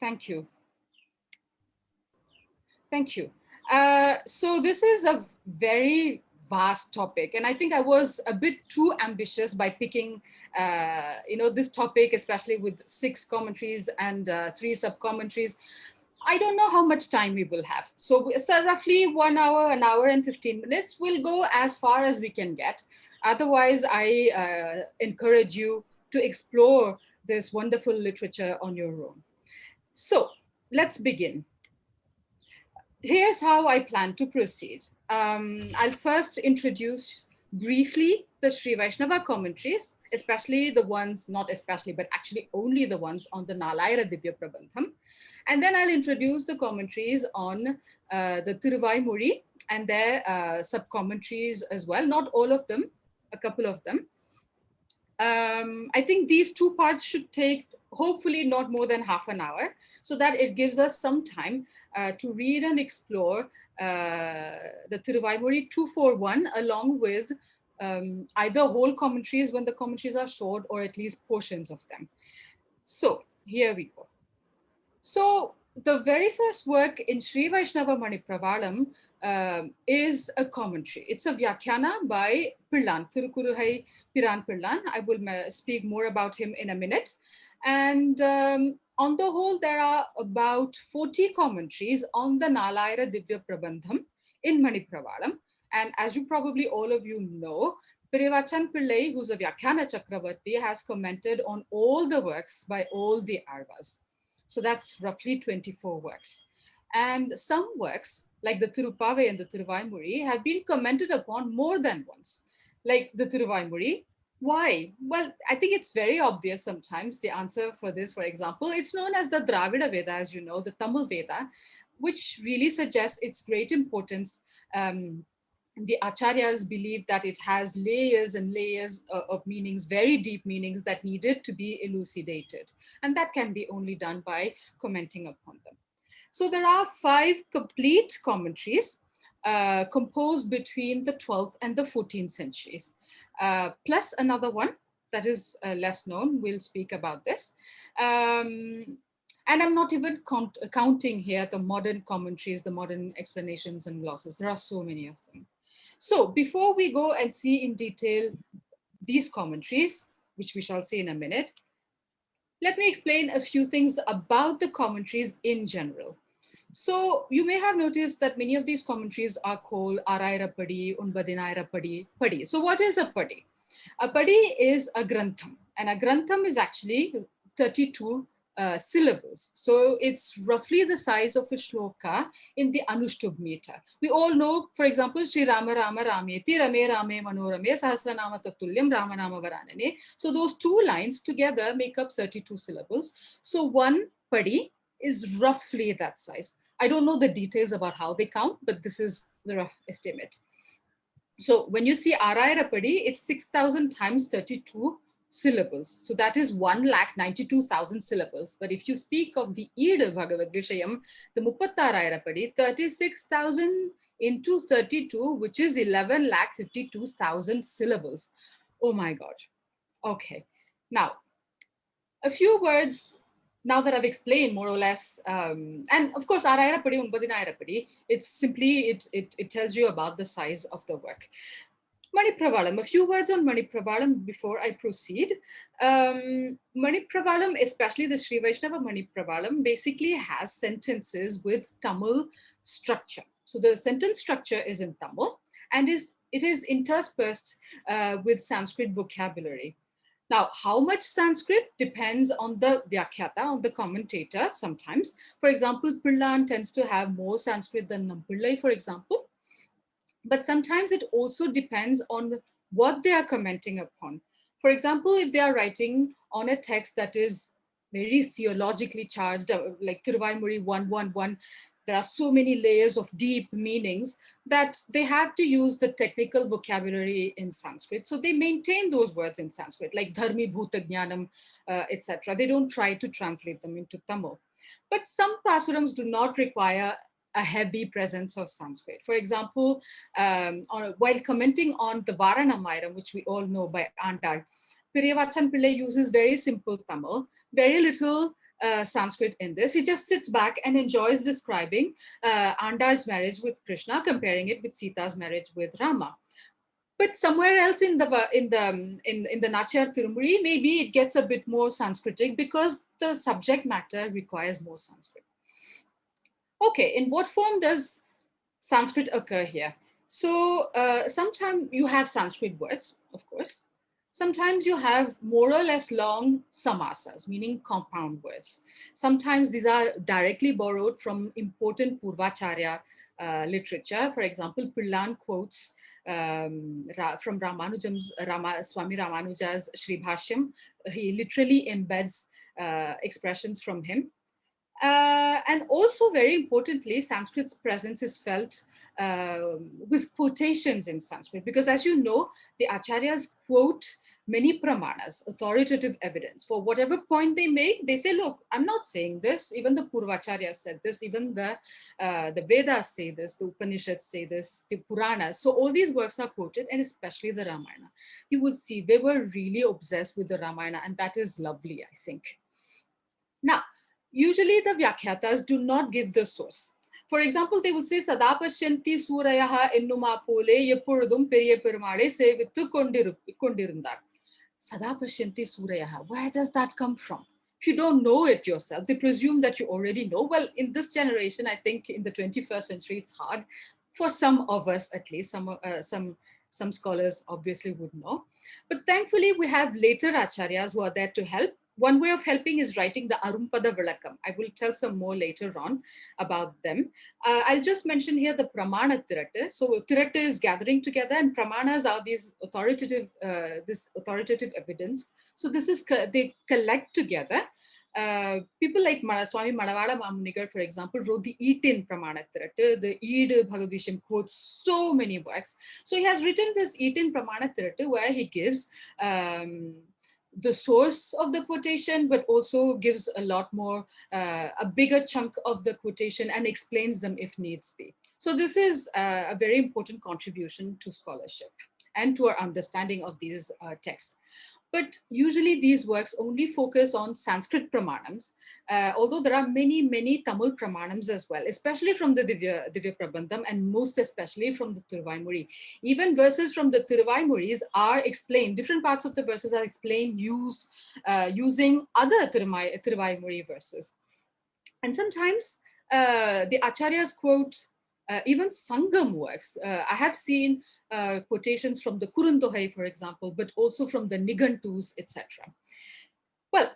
Thank you. Thank you. So this is a very vast topic, and I think I was a bit too ambitious by picking, this topic, especially with 6 commentaries and 3 sub-commentaries. I don't know how much time we will have. So roughly 1 hour, an hour and 15 minutes. We'll go as far as we can get. Otherwise, I encourage you to explore this wonderful literature on your own. So let's begin. Here's how I plan to proceed. I'll first introduce briefly the Sri Vaishnava commentaries, especially the ones, not especially, but actually only the ones on the Nalayara Divya Prabandham. And then I'll introduce the commentaries on the Tiruvāymoḻi and their sub-commentaries as well. Not all of them, a couple of them. I think these 2 parts should take hopefully not more than half an hour, so that it gives us some time to read and explore the Tiruvāymoļi 241 along with either whole commentaries when the commentaries are short or at least portions of them. So here we go. So the very first work in Sri Vaishnava Manipravalam is a commentary. It's a Vyakhyana by Pillan, Thirukuruhai Piran Pillan. I will speak more about him in a minute. And on the whole, there are about 40 commentaries on the Nalayara Divya Prabandham in Manipravalam. And as you probably all of you know, Periyavachan Pillai, who's a Vyakhyana Chakravarti, has commented on all the works by all the Arvas. So that's roughly 24 works. And some works, like the Tirupave and the Tiruvāymoļi, have been commented upon more than once. Like the Tiruvāymoļi. Why? Well, I think it's very obvious sometimes. The answer for this, for example, it's known as the Dravida Veda, as you know, the Tamil Veda, which really suggests its great importance. The acharyas believed that it has layers and layers of meanings, very deep meanings that needed to be elucidated. And that can be only done by commenting upon them. So there are 5 complete commentaries composed between the 12th and the 14th centuries, plus another one that is less known. We'll speak about this. And I'm not even counting here the modern commentaries, the modern explanations and glosses. There are so many of them. So before we go and see in detail these commentaries, which we shall see in a minute, let me explain a few things about the commentaries in general. So you may have noticed that many of these commentaries are called Araira Padi, Unbadinaira Padi. So what is a Padi? A Padi is a Grantham, and a Grantham is actually 32 syllables. So it's roughly the size of a shloka in the Anushtup meter. We all know, for example, Sri Rama Rama Rameti Rame Rame Manorame Sahasranama Tatulyam Ramanama Varanane. So those 2 lines together make up 32 syllables. So one padi is roughly that size. I don't know the details about how they count, but this is the rough estimate. So when you see Araira Padi, it's 6,000 times 32 syllables. So that is 1,92,000 syllables. But if you speak of the Ida Bhagavad Vishayam, the Muppataraira Padi, 36,000 into 32, which is 11,52,000 syllables. Oh my God. Okay. Now, a few words now that I've explained more or less, and of course, Araira Padi, Unbadinaira Padi, it's simply, it tells you about the size of the work. Manipravalam, a few words on Manipravalam before I proceed. Manipravalam, especially the Sri Vaishnava Manipravalam, basically has sentences with Tamil structure. So the sentence structure is in Tamil and it is interspersed with Sanskrit vocabulary. Now, how much Sanskrit depends on the Vyakhyata, on the commentator sometimes. For example, Pillan tends to have more Sanskrit than Nampillai, for example. But sometimes it also depends on what they are commenting upon. For example, if they are writing on a text that is very theologically charged, like Tiruvāymoļi 111, there are so many layers of deep meanings that they have to use the technical vocabulary in Sanskrit. So they maintain those words in Sanskrit, like dharmi, bhuta, jnanam, etc. They don't try to translate them into Tamil. But some pasurams do not require a heavy presence of Sanskrit. For example, while commenting on the Varanamairam, which we all know by Antar, Periyavachan Pillai uses very simple Tamil, very little Sanskrit in this. He just sits back and enjoys describing Andar's marriage with Krishna, comparing it with Sita's marriage with Rama. But somewhere else in the Nachiyar Tirumuri, maybe it gets a bit more Sanskritic because the subject matter requires more Sanskrit. Okay, in what form does Sanskrit occur here? So sometimes you have Sanskrit words, of course. Sometimes you have more or less long samasas, meaning compound words. Sometimes these are directly borrowed from important Purvacharya literature. For example, Pillan quotes from Swami Ramanuja's Sri Bhashyam. He literally embeds expressions from him. And also, very importantly, Sanskrit's presence is felt with quotations in Sanskrit, because as you know, the acharyas quote many pramanas, authoritative evidence. For whatever point they make, they say, look, I'm not saying this. Even the Purvacharyas said this, even the Vedas say this, the Upanishads say this, the Puranas. So all these works are quoted, and especially the Ramayana. You will see they were really obsessed with the Ramayana, and that is lovely, I think. Now, usually the Vyakhyatas do not give the source. For example, they will say, Sada Pashyanti Surayaha Ennuma Pole Yeppurudum Periya Perumade Sevittu Kondirundar. Sada Pashyanti Surayaha. Where does that come from? If you don't know it yourself, they presume that you already know. Well, in this generation, I think in the 21st century, it's hard for some of us, at least. Some scholars obviously would know. But thankfully, we have later acharyas who are there to help. One way of helping is writing the Arumpada Vilakam. I will tell some more later on about them. I'll just mention here the Pramana Tirata. So Tirata is gathering together, and Pramanas are these authoritative evidence. So this is, they collect together. People like Swami Madavada Mamunigar, for example, wrote the Eatin Pramana Tirata. The Eid Bhagavisham quotes so many works. So he has written this Eatin Pramana Tirata where he gives the source of the quotation, but also gives a lot more, a bigger chunk of the quotation and explains them if needs be. So this is a very important contribution to scholarship and to our understanding of these texts. But usually these works only focus on Sanskrit pramanams, although there are many, many Tamil pramanams as well, especially from the Divya Prabandham, and most especially from the Tiruvāymoļi. Even verses from the Tiruvāymoļis are explained, different parts of the verses are explained using other Tiruvāymoļi verses. And sometimes the acharyas quote even Sangam works. I have seen quotations from the Kurundohai, for example, but also from the Nigantus, etc. Well,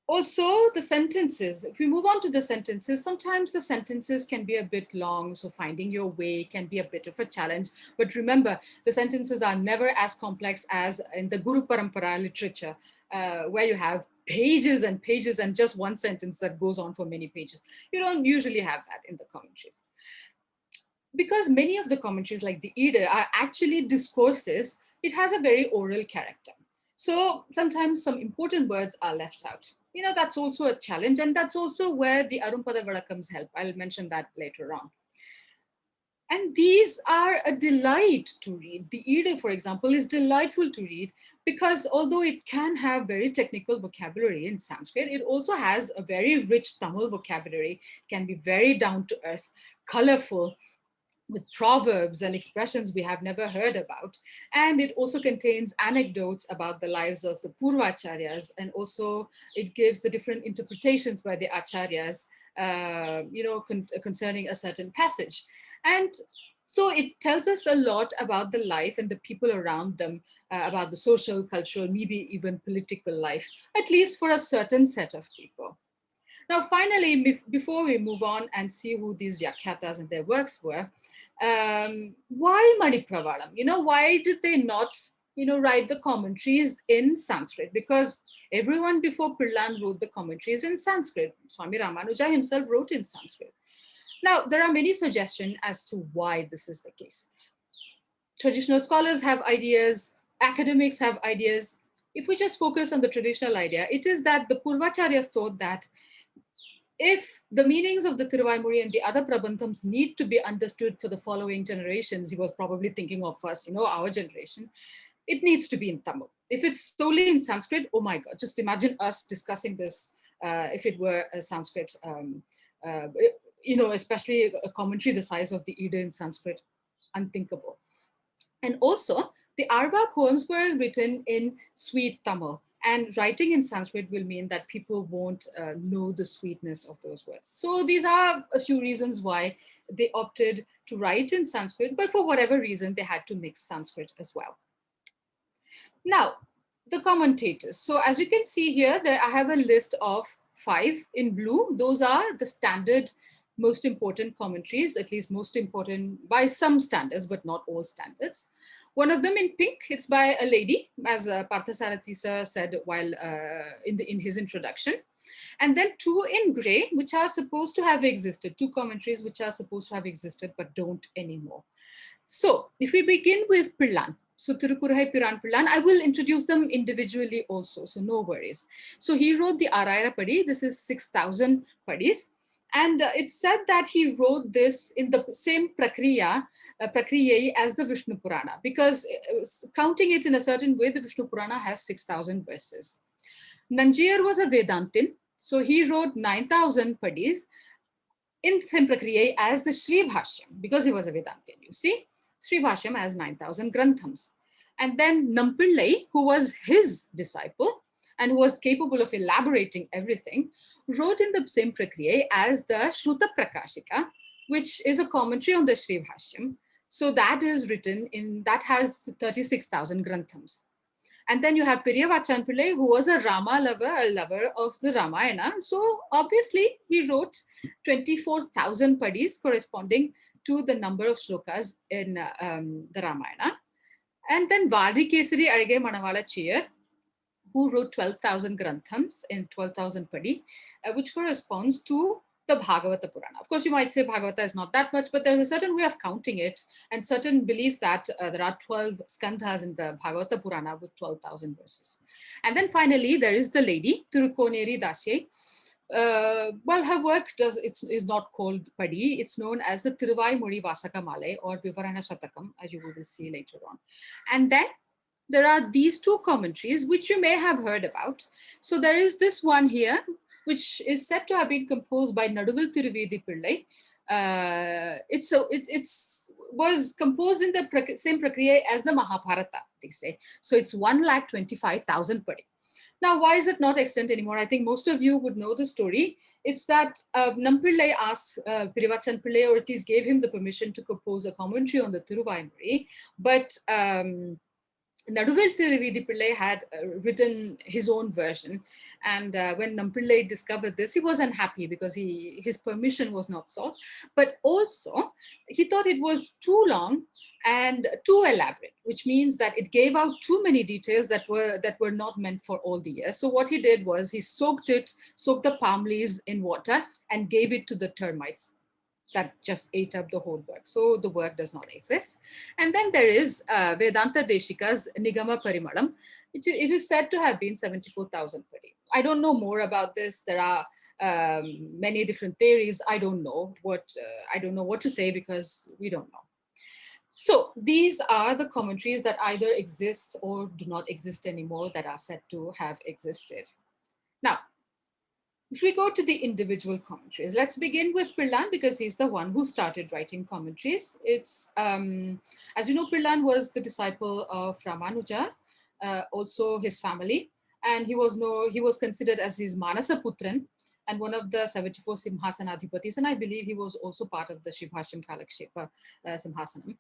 also the sentences. If we move on to the sentences, sometimes the sentences can be a bit long, so finding your way can be a bit of a challenge. But remember, the sentences are never as complex as in the Guru Parampara literature, where you have pages and pages and just one sentence that goes on for many pages. You don't usually have that in the commentaries. Because many of the commentaries, like the Ida, are actually discourses, it has a very oral character. So sometimes some important words are left out. You know, that's also a challenge, and that's also where the Arumpada Vadakams help. I'll mention that later on. And these are a delight to read. The Ida, for example, is delightful to read because although it can have very technical vocabulary in Sanskrit, it also has a very rich Tamil vocabulary, can be very down to earth, colorful, with proverbs and expressions we have never heard about. And it also contains anecdotes about the lives of the Purvacharyas, and also it gives the different interpretations by the Acharyas, concerning a certain passage. And so it tells us a lot about the life and the people around them, about the social, cultural, maybe even political life, at least for a certain set of people. Now, finally, before we move on and see who these Vyakhyatas and their works were, why Manipravalam? Why did they not, write the commentaries in Sanskrit? Because everyone before Pillan wrote the commentaries in Sanskrit. Swami Ramanuja himself wrote in Sanskrit. Now, there are many suggestions as to why this is the case. Traditional scholars have ideas, academics have ideas. If we just focus on the traditional idea, it is that the Purvacharyas thought that if the meanings of the Tiruvāymoļi and the other Prabandhams need to be understood for the following generations, he was probably thinking of us, our generation, it needs to be in Tamil. If it's solely in Sanskrit, oh my God, just imagine us discussing this if it were a Sanskrit, especially a commentary the size of the Ida in Sanskrit, unthinkable. And also, the Arba poems were written in sweet Tamil, and writing in Sanskrit will mean that people won't know the sweetness of those words. So these are a few reasons why they opted to write in Sanskrit, but for whatever reason, they had to mix Sanskrit as well. Now, the commentators. So as you can see here, I have a list of 5 in blue. Those are the standard, most important commentaries, at least most important by some standards, but not all standards. One of them in pink, it's by a lady, as Parthasarathi sir said while in his introduction. And then 2 in gray, which are supposed to have existed, 2 commentaries which are supposed to have existed, but don't anymore. So if we begin with Pillan, so Tirukurai Piran Pillan, I will introduce them individually also, so no worries. So he wrote the Araira Padi, this is 6,000 Padis. And it's said that he wrote this in the same prakriya as the Vishnu Purana, because counting it in a certain way, the Vishnu Purana has 6,000 verses. Nanjiyar was a Vedantin, so he wrote 9,000 Padis in the same prakriya as the Sri Bhashyam, because he was a Vedantin, you see. Sri Bhashyam has 9,000 granthams. And then Nampillai, who was his disciple and who was capable of elaborating everything, wrote in the same prakriya as the Shruta Prakashika, which is a commentary on the Sri Bhashyam. So that is written in, that has 36,000 granthams. And then you have Periyavachan Pillai, who was a Rama lover, a lover of the Ramayana. So obviously he wrote 24,000 padis corresponding to the number of shlokas in the Ramayana. And then Vadi Kesari Arige Manavala Chiyar, who wrote 12,000 granthams in 12,000 padi, which corresponds to the Bhagavata Purana. Of course, you might say Bhagavata is not that much, but there's a certain way of counting it and certain belief that there are 12 skandhas in the Bhagavata Purana with 12,000 verses. And then finally, there is the lady, Tirukoneri Dasye. Well, her work is not called Padi. It's known as the Tiruvāymoḻi Vasakamale or Vivarana Shatakam, as you will see later on. And then there are these 2 commentaries, which you may have heard about. So there is this one here, which is said to have been composed by Naduvil Tiruvedi Pillai. It was composed in the same prakriya as the Mahabharata, they say. So it's 1,25,000 padi. Now, why is it not extant anymore? I think most of you would know the story. It's that Nampillai asked Periyavachan Pillai, or at least gave him the permission to compose a commentary on the Tiruvāymoļi, but Naduvil Tiruvedi Pillai had written his own version. And when Nampillai discovered this, he was unhappy because his permission was not sought. But also, he thought it was too long and too elaborate, which means that it gave out too many details that were not meant for all the years. So what he did was he soaked the palm leaves in water and gave it to the termites that just ate up the whole work. So the work does not exist. And then there is Vedanta Deshika's Nigama Parimalam. It is said to have been 74,000 padi. I don't know more about this. There are many different theories. I don't know what to say because we don't know. So these are the commentaries that either exist or do not exist anymore that are said to have existed. Now, if we go to the individual commentaries, let's begin with Pillan because he's the one who started writing commentaries. It's, as you know, Pillan was the disciple of Ramanuja, also his family, and he was considered as his Manasa Putran and one of the 74 Simhasanadhipatis, and I believe he was also part of the Shivhashim Kalakshepa Simhasanam.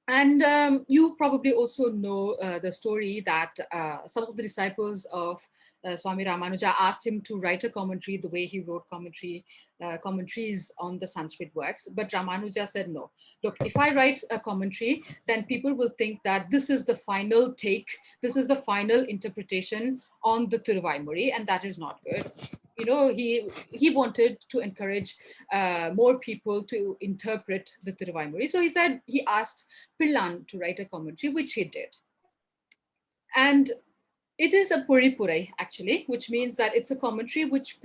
And you probably also know the story that some of the disciples of Swami Ramanuja asked him to write a commentary the way he wrote commentaries on the Sanskrit works. But Ramanuja said, no, look, if I write a commentary, then people will think that this is the final take, this is the final interpretation on the Tiruvāymoļi, and that is not good. You know, he wanted to encourage more people to interpret the Tiruvāymoļi. So he asked Pillan to write a commentary, which he did. And it is a puripurai, actually, which means that it's a commentary which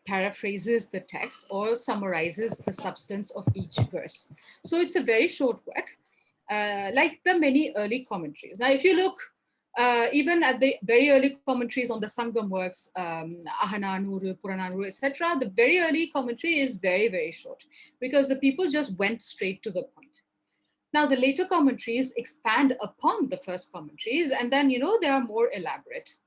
paraphrases the text or summarizes the substance of each verse. So it's a very short work, like the many early commentaries. Now, if you look Even at the very early commentaries on the Sangam works, Ahananuru, Purananuru, etc., the very early commentary is very, very short because the people just went straight to the point. Now, the later commentaries expand upon the first commentaries, and then, they are more elaborate.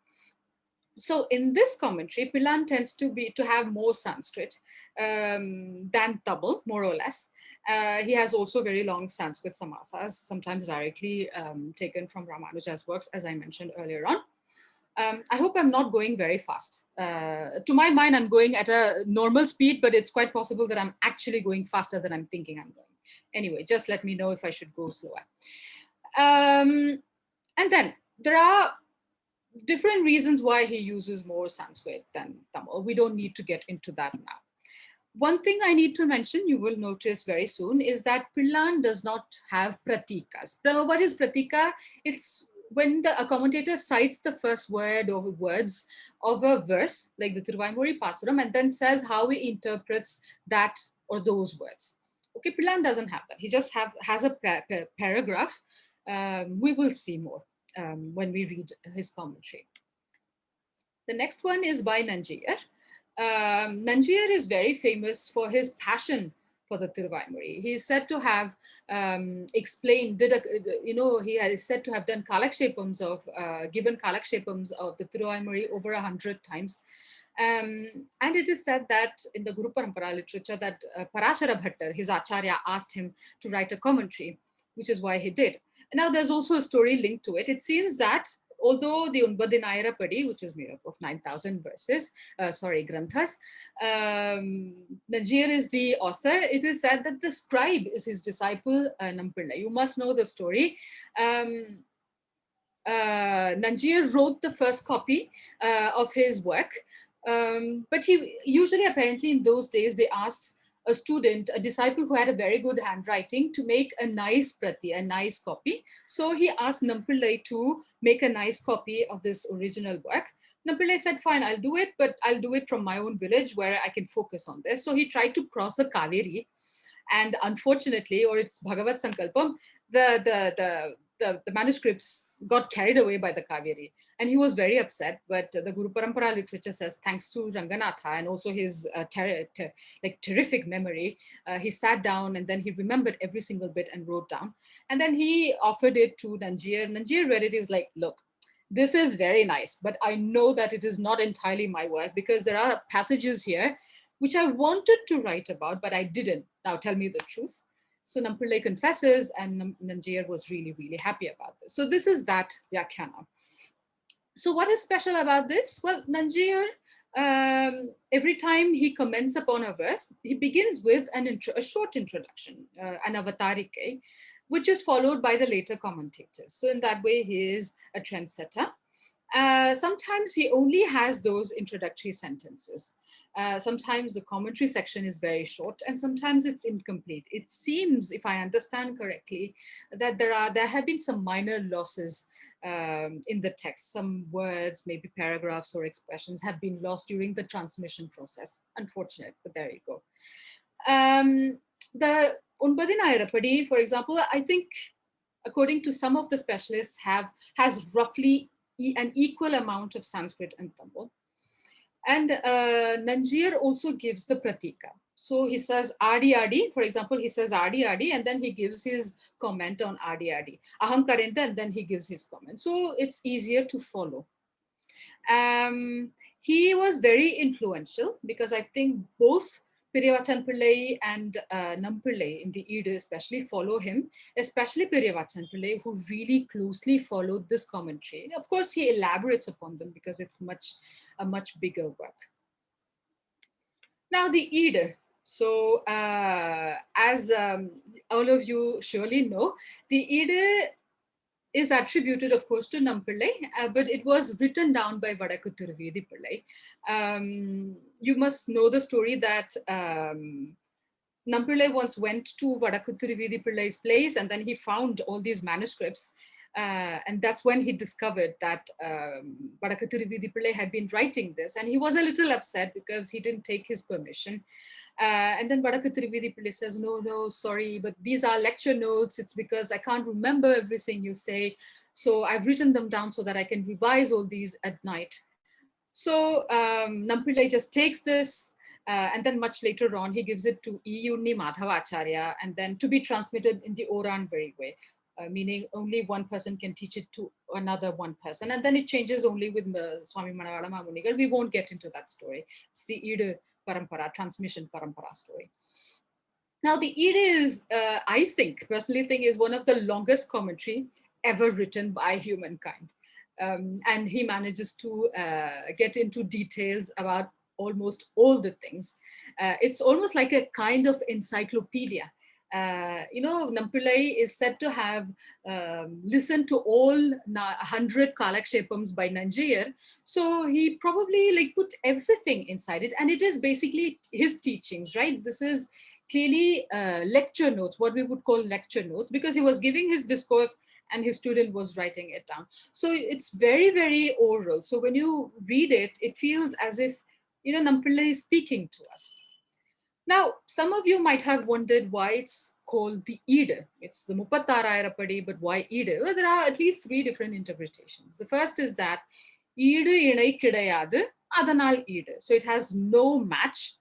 So in this commentary, Pillan tends to have more Sanskrit than Tamil, more or less. He has also very long Sanskrit samasas, sometimes directly taken from Ramanuja's works, as I mentioned earlier on. I hope I'm not going very fast. To my mind, I'm going at a normal speed, but it's quite possible that I'm actually going faster than I'm thinking I'm going. Anyway, just let me know if I should go slower. And then there are different reasons why he uses more Sanskrit than Tamil. We don't need to get into that now. One thing I need to mention, you will notice very soon, is that Pillan does not have pratikas. What is pratika? It's when a commentator cites the first word or words of a verse, like the Tiruvāymoḻi Pasuram, and then says how he interprets that or those words. Okay, Pillan doesn't have that. He just has a paragraph. We will see more when we read his commentary. The next one is by Nanjiyar. Nanjiyar is very famous for his passion for the Tiruvāymoļi. He is said to have explained, he is said to have done given kalakshepams of the Tiruvāymoļi over 100 times. And it is said that in the Guru Parampara literature that Parashara Bhattar, his acharya, asked him to write a commentary, which is why he did. Now, there's also a story linked to it. It seems that although the Unbadinayarapadi, which is made up of 9,000 verses, granthas, Nanjiyar is the author. It is said that the scribe is his disciple, Nampillai. You must know the story. Nanjiyar wrote the first copy of his work, but he usually, apparently in those days, they asked a student, a disciple who had a very good handwriting, to make a nice prati, a nice copy. So he asked Nampillai to make a nice copy of this original work. Nampillai said, fine, I'll do it, but I'll do it from my own village where I can focus on this. So he tried to cross the Kaveri, and unfortunately, or it's Bhagavat Sankalpam, the manuscripts got carried away by the Kaveri. And he was very upset, but the Guru Parampara literature says, thanks to Ranganatha and also his terrific memory, he sat down and then he remembered every single bit and wrote down. And then he offered it to Nanjiyar. Nanjiyar read it. He was like, look, this is very nice, but I know that it is not entirely my work because there are passages here which I wanted to write about, but I didn't. Now tell me the truth. So Nampillai confesses, and Nanjiyar was really, really happy about this. So this is that Vyakhyana. So what is special about this? Well, Nanjiyar, every time he comments upon a verse, he begins with a short introduction, an avatarike, which is followed by the later commentators. So in that way, he is a trendsetter. Sometimes he only has those introductory sentences. Sometimes the commentary section is very short and sometimes it's incomplete. It seems, if I understand correctly, that there have been some minor losses in the text. Some words, maybe paragraphs or expressions have been lost during the transmission process. Unfortunate, but there you go. The Unbadinayarapadi, for example, I think, according to some of the specialists, has roughly an equal amount of Sanskrit and Tamil. And Nanjiyar also gives the pratika. So he says Adi Adi, for example, he says Adi Adi, and then he gives his comment on Adi Adi. Aham Karenta, and then he gives his comment. So it's easier to follow. He was very influential because I think both Periyavachan Pillai and Nampillai in the Edu especially follow him, especially Periyavachan Pillai, who really closely followed this commentary. Of course, he elaborates upon them because it's a much bigger work. Now the Edu. So as all of you surely know, the Edu is attributed, of course, to Nampillai, but it was written down by Vadakku Tiruvedi Pillai. You must know the story that Nampillai once went to Vadakku Tiruvedi Pillai's place, and then he found all these manuscripts. And that's when he discovered that Vadakku Tiruvedi Pillai had been writing this. And he was a little upset because he didn't take his permission. And then Vadakku Tiruvāymoḻi says, no, sorry, but these are lecture notes. It's because I can't remember everything you say. So I've written them down so that I can revise all these at night. So Nampillai just takes this, and then much later on, he gives it to Iyuni Madhavacharya, and then to be transmitted in the Oranbari way, meaning only one person can teach it to another one person. And then it changes only with Swami Manavada Mamunigal. We won't get into that story. It's the Ida Parampara, transmission Parampara story. Now, the Ida is, I think, personally think, is one of the longest commentary ever written by humankind. And he manages to get into details about almost all the things. It's almost like a kind of encyclopedia. Nampillai is said to have listened to all 100 Kalakshepams by Nanjiyar. So he probably put everything inside it. And it is basically his teachings, right? This is clearly lecture notes, what we would call lecture notes, because he was giving his discourse and his student was writing it down. So it's very, very oral. So when you read it, it feels as if, Nampillai is speaking to us. Now, some of you might have wondered why it's called the Ida. It's the Muppattarayirapadi, but why Ida? Well, there are at least 3 different interpretations. The first is that Ida inai kidayadu, adanal Ida. So it has no match.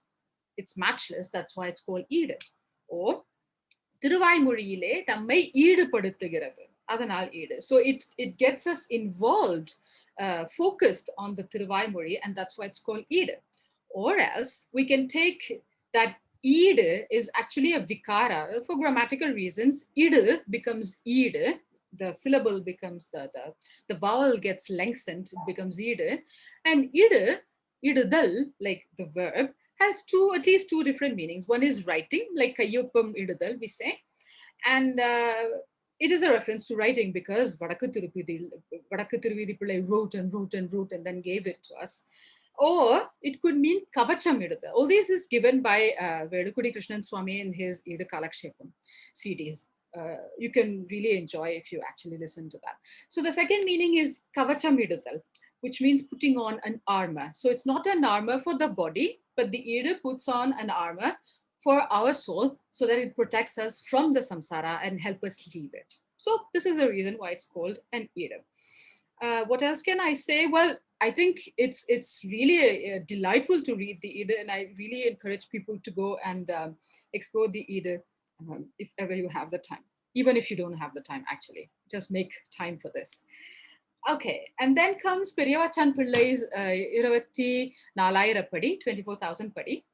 It's matchless. That's why it's called Ida. Or Tiruvāymoļiயிலே தம்மை ஈடுபடுத்துகிறது. அதனால் ஈடு. So it gets us involved, focused on the Tiruvāymoļi, and that's why it's called Ida. Or else we can take that Ida is actually a vikara. For grammatical reasons, Ida becomes Ida. The syllable becomes the vowel gets lengthened, it becomes Ida. And Ida, idudal, like the verb, has at least two different meanings. One is writing, like kayyuppam idudal, we say. And it is a reference to writing because Vadakku Tiruvāymoļi wrote and then gave it to us. Or it could mean kavacham idudal. All this is given by Vedukudi Krishnan Swami in his Ida Kalakshepam CDs. You can really enjoy if you actually listen to that. So the second meaning is kavacham idudal, which means putting on an armor. So it's not an armor for the body, but the Ida puts on an armor for our soul so that it protects us from the samsara and help us leave it. So this is the reason why it's called an Ida. What else can I say? Well, I think it's really delightful to read the Ida, and I really encourage people to go and explore the Ida if ever you have the time. Even if you don't have the time, actually, just make time for this. Okay, and then comes Periyavachan Pillai's 24,000 padi, 24,000 padi.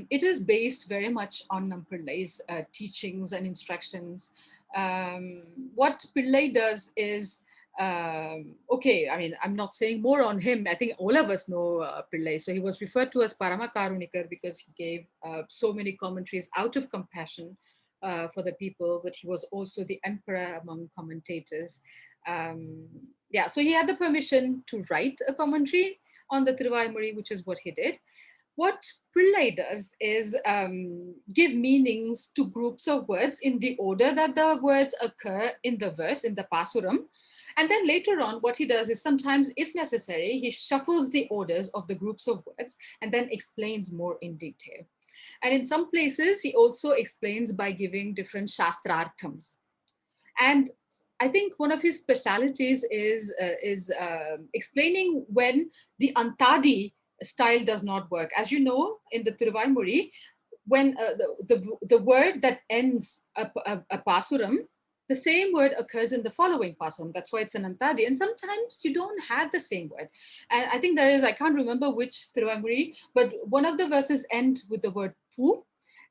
It is based very much on Nampillai's teachings and instructions. What Pillai does is, okay, I mean, I'm not saying more on him. I think all of us know Pillai. So he was referred to as Paramakarunikar because he gave so many commentaries out of compassion for the people, but he was also the emperor among commentators. Yeah, so he had the permission to write a commentary on the Tiruvāymoļi, which is what he did. What Pillai does is give meanings to groups of words in the order that the words occur in the verse, in the pasuram. And then later on, what he does is sometimes, if necessary, he shuffles the orders of the groups of words and then explains more in detail. And in some places, he also explains by giving different shastrarthams. And I think one of his specialities is explaining when the antadi style does not work. As you know, in the Tiruvāymoļi, when the word that ends a pasuram, the same word occurs in the following pasuram. That's why it's an antadi. And sometimes you don't have the same word. And I think there is, I can't remember which Tiruvāymoļi, but one of the verses end with the word pu,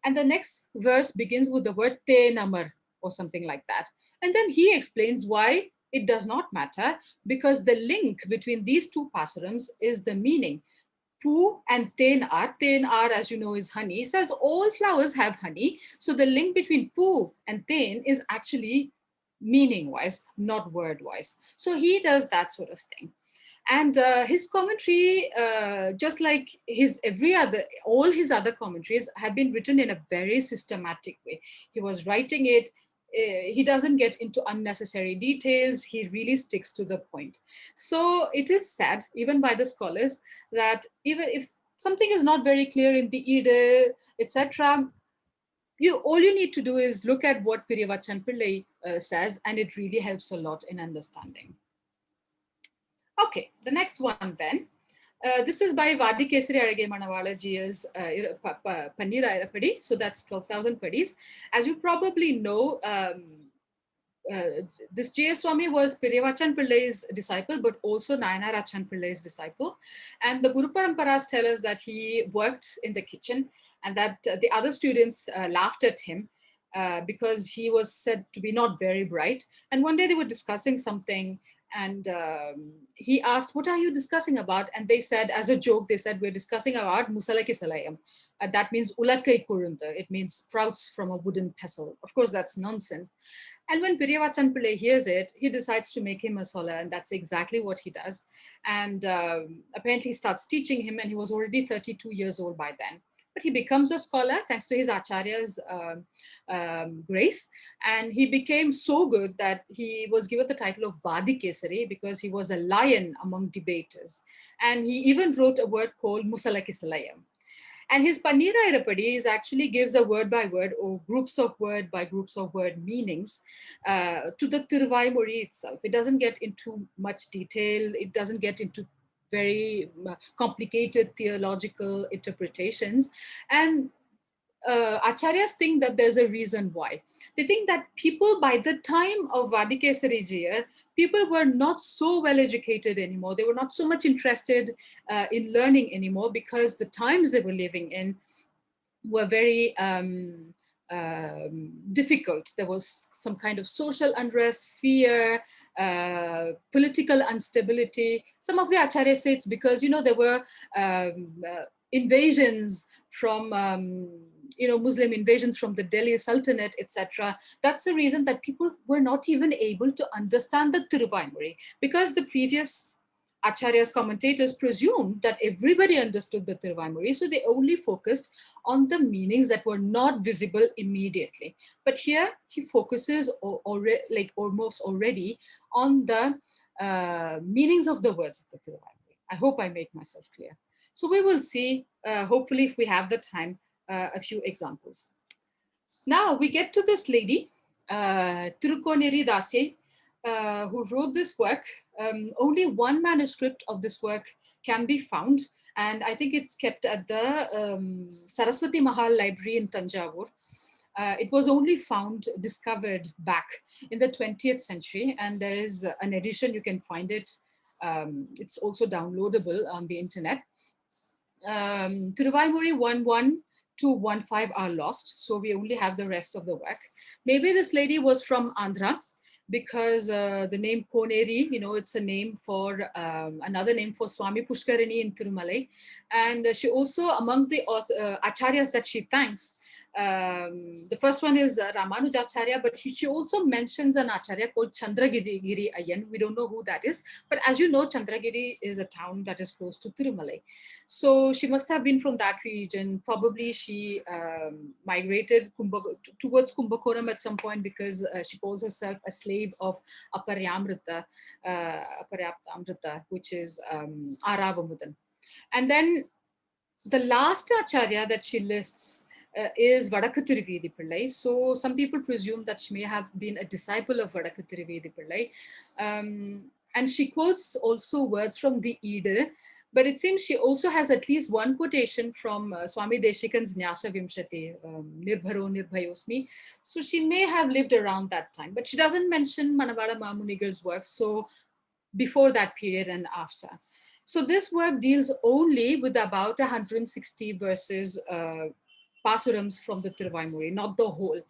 and the next verse begins with the word te namar or something like that. And then he explains why it does not matter, because the link between these two pasurams is the meaning. Pu and ten ar, as you know, is honey. He says all flowers have honey. So the link between pu and ten is actually meaning-wise, not word-wise. So he does that sort of thing. And his commentary, just like all his other commentaries, have been written in a very systematic way. He was writing it. He doesn't get into unnecessary details. He really sticks to the point. So it is said, even by the scholars, that even if something is not very clear in the Ida, etc., all you need to do is look at what Piriyavachan Pillai says, and it really helps a lot in understanding. Okay, the next one then. This is by Vadi Kesari Arage Manawala Ji's Panira Irapadi, so that's 12,000 padis. As you probably know, this J.S. Swami was Piriyavachan Pillai's disciple, but also Nayanar Achan Pillai's disciple. And the Guru Paramparas tell us that he worked in the kitchen and that the other students laughed at him because he was said to be not very bright. And one day they were discussing something and he asked, "What are you discussing about?" And they said, as a joke, they said, "We're discussing about Musalaki Salayam." That means Ulakai Kurunta. It means sprouts from a wooden pestle. Of course, that's nonsense. And when Piriyavachan Pillai hears it, he decides to make him a scholar, and that's exactly what he does. And apparently starts teaching him, and he was already 32 years old by then. But he becomes a scholar thanks to his acharya's grace. And he became so good that he was given the title of Vadi Kesari because he was a lion among debaters. And he even wrote a word called Musalaki Salayam. And his Panira Irapadi is actually gives a word by word or groups of word by groups of word meanings to the Tiruvāymoļi itself. It doesn't get into much detail. It doesn't get into very complicated theological interpretations. And acharyas think that there's a reason why. They think that people by the time of Vadikesari Jiyar, people were not so well educated anymore. They were not so much interested in learning anymore because the times they were living in were very difficult. There was some kind of social unrest, fear, political instability. Some of the acharyas say it's because, there were invasions from Muslim invasions from the Delhi Sultanate, etc. That's the reason that people were not even able to understand the Tiruvāymoļi, because the previous acharyas, commentators presumed that everybody understood the Tiruvāymoļi, so they only focused on the meanings that were not visible immediately. But here he focuses almost already on the meanings of the words of the Tiruvāymoļi. I hope I make myself clear. So we will see, hopefully if we have the time, a few examples. Now we get to this lady, Tirukoneri Dasi, who wrote this work. Only one manuscript of this work can be found, and I think it's kept at the Saraswati Mahal Library in Tanjavur. It was only discovered back in the 20th century, and there is an edition, you can find it. It's also downloadable on the internet. Tiruvāymoļi 1:1 to 1:5 are lost, so we only have the rest of the work. Maybe this lady was from Andhra, because the name Koneri, it's a name for another name for Swami Pushkarini in Tirumalai. And she also, among the acharyas that she thanks, the first one is Ramanujacharya, but she also mentions an acharya called Chandragiri Ayyan. We don't know who that is, but as you know, Chandragiri is a town that is close to Tirumalai. So she must have been from that region. Probably she migrated towards Kumbakonam at some point, because she calls herself a slave of Aparyamrita, which is Aravamudan. And then the last acharya that she lists is Vadakku Tiruvedi Pillai. So some people presume that she may have been a disciple of Vadakku Tiruvedi Pillai. And she quotes also words from the Ida, but it seems she also has at least one quotation from Swami Deshikan's Nyasa Vimshati, Nirbharo Nirbhayosmi. So she may have lived around that time, but she doesn't mention Manavada Mamunigar's works, so before that period and after. So this work deals only with about 160 verses, pasurams from the Tiruvāymoļi, not the whole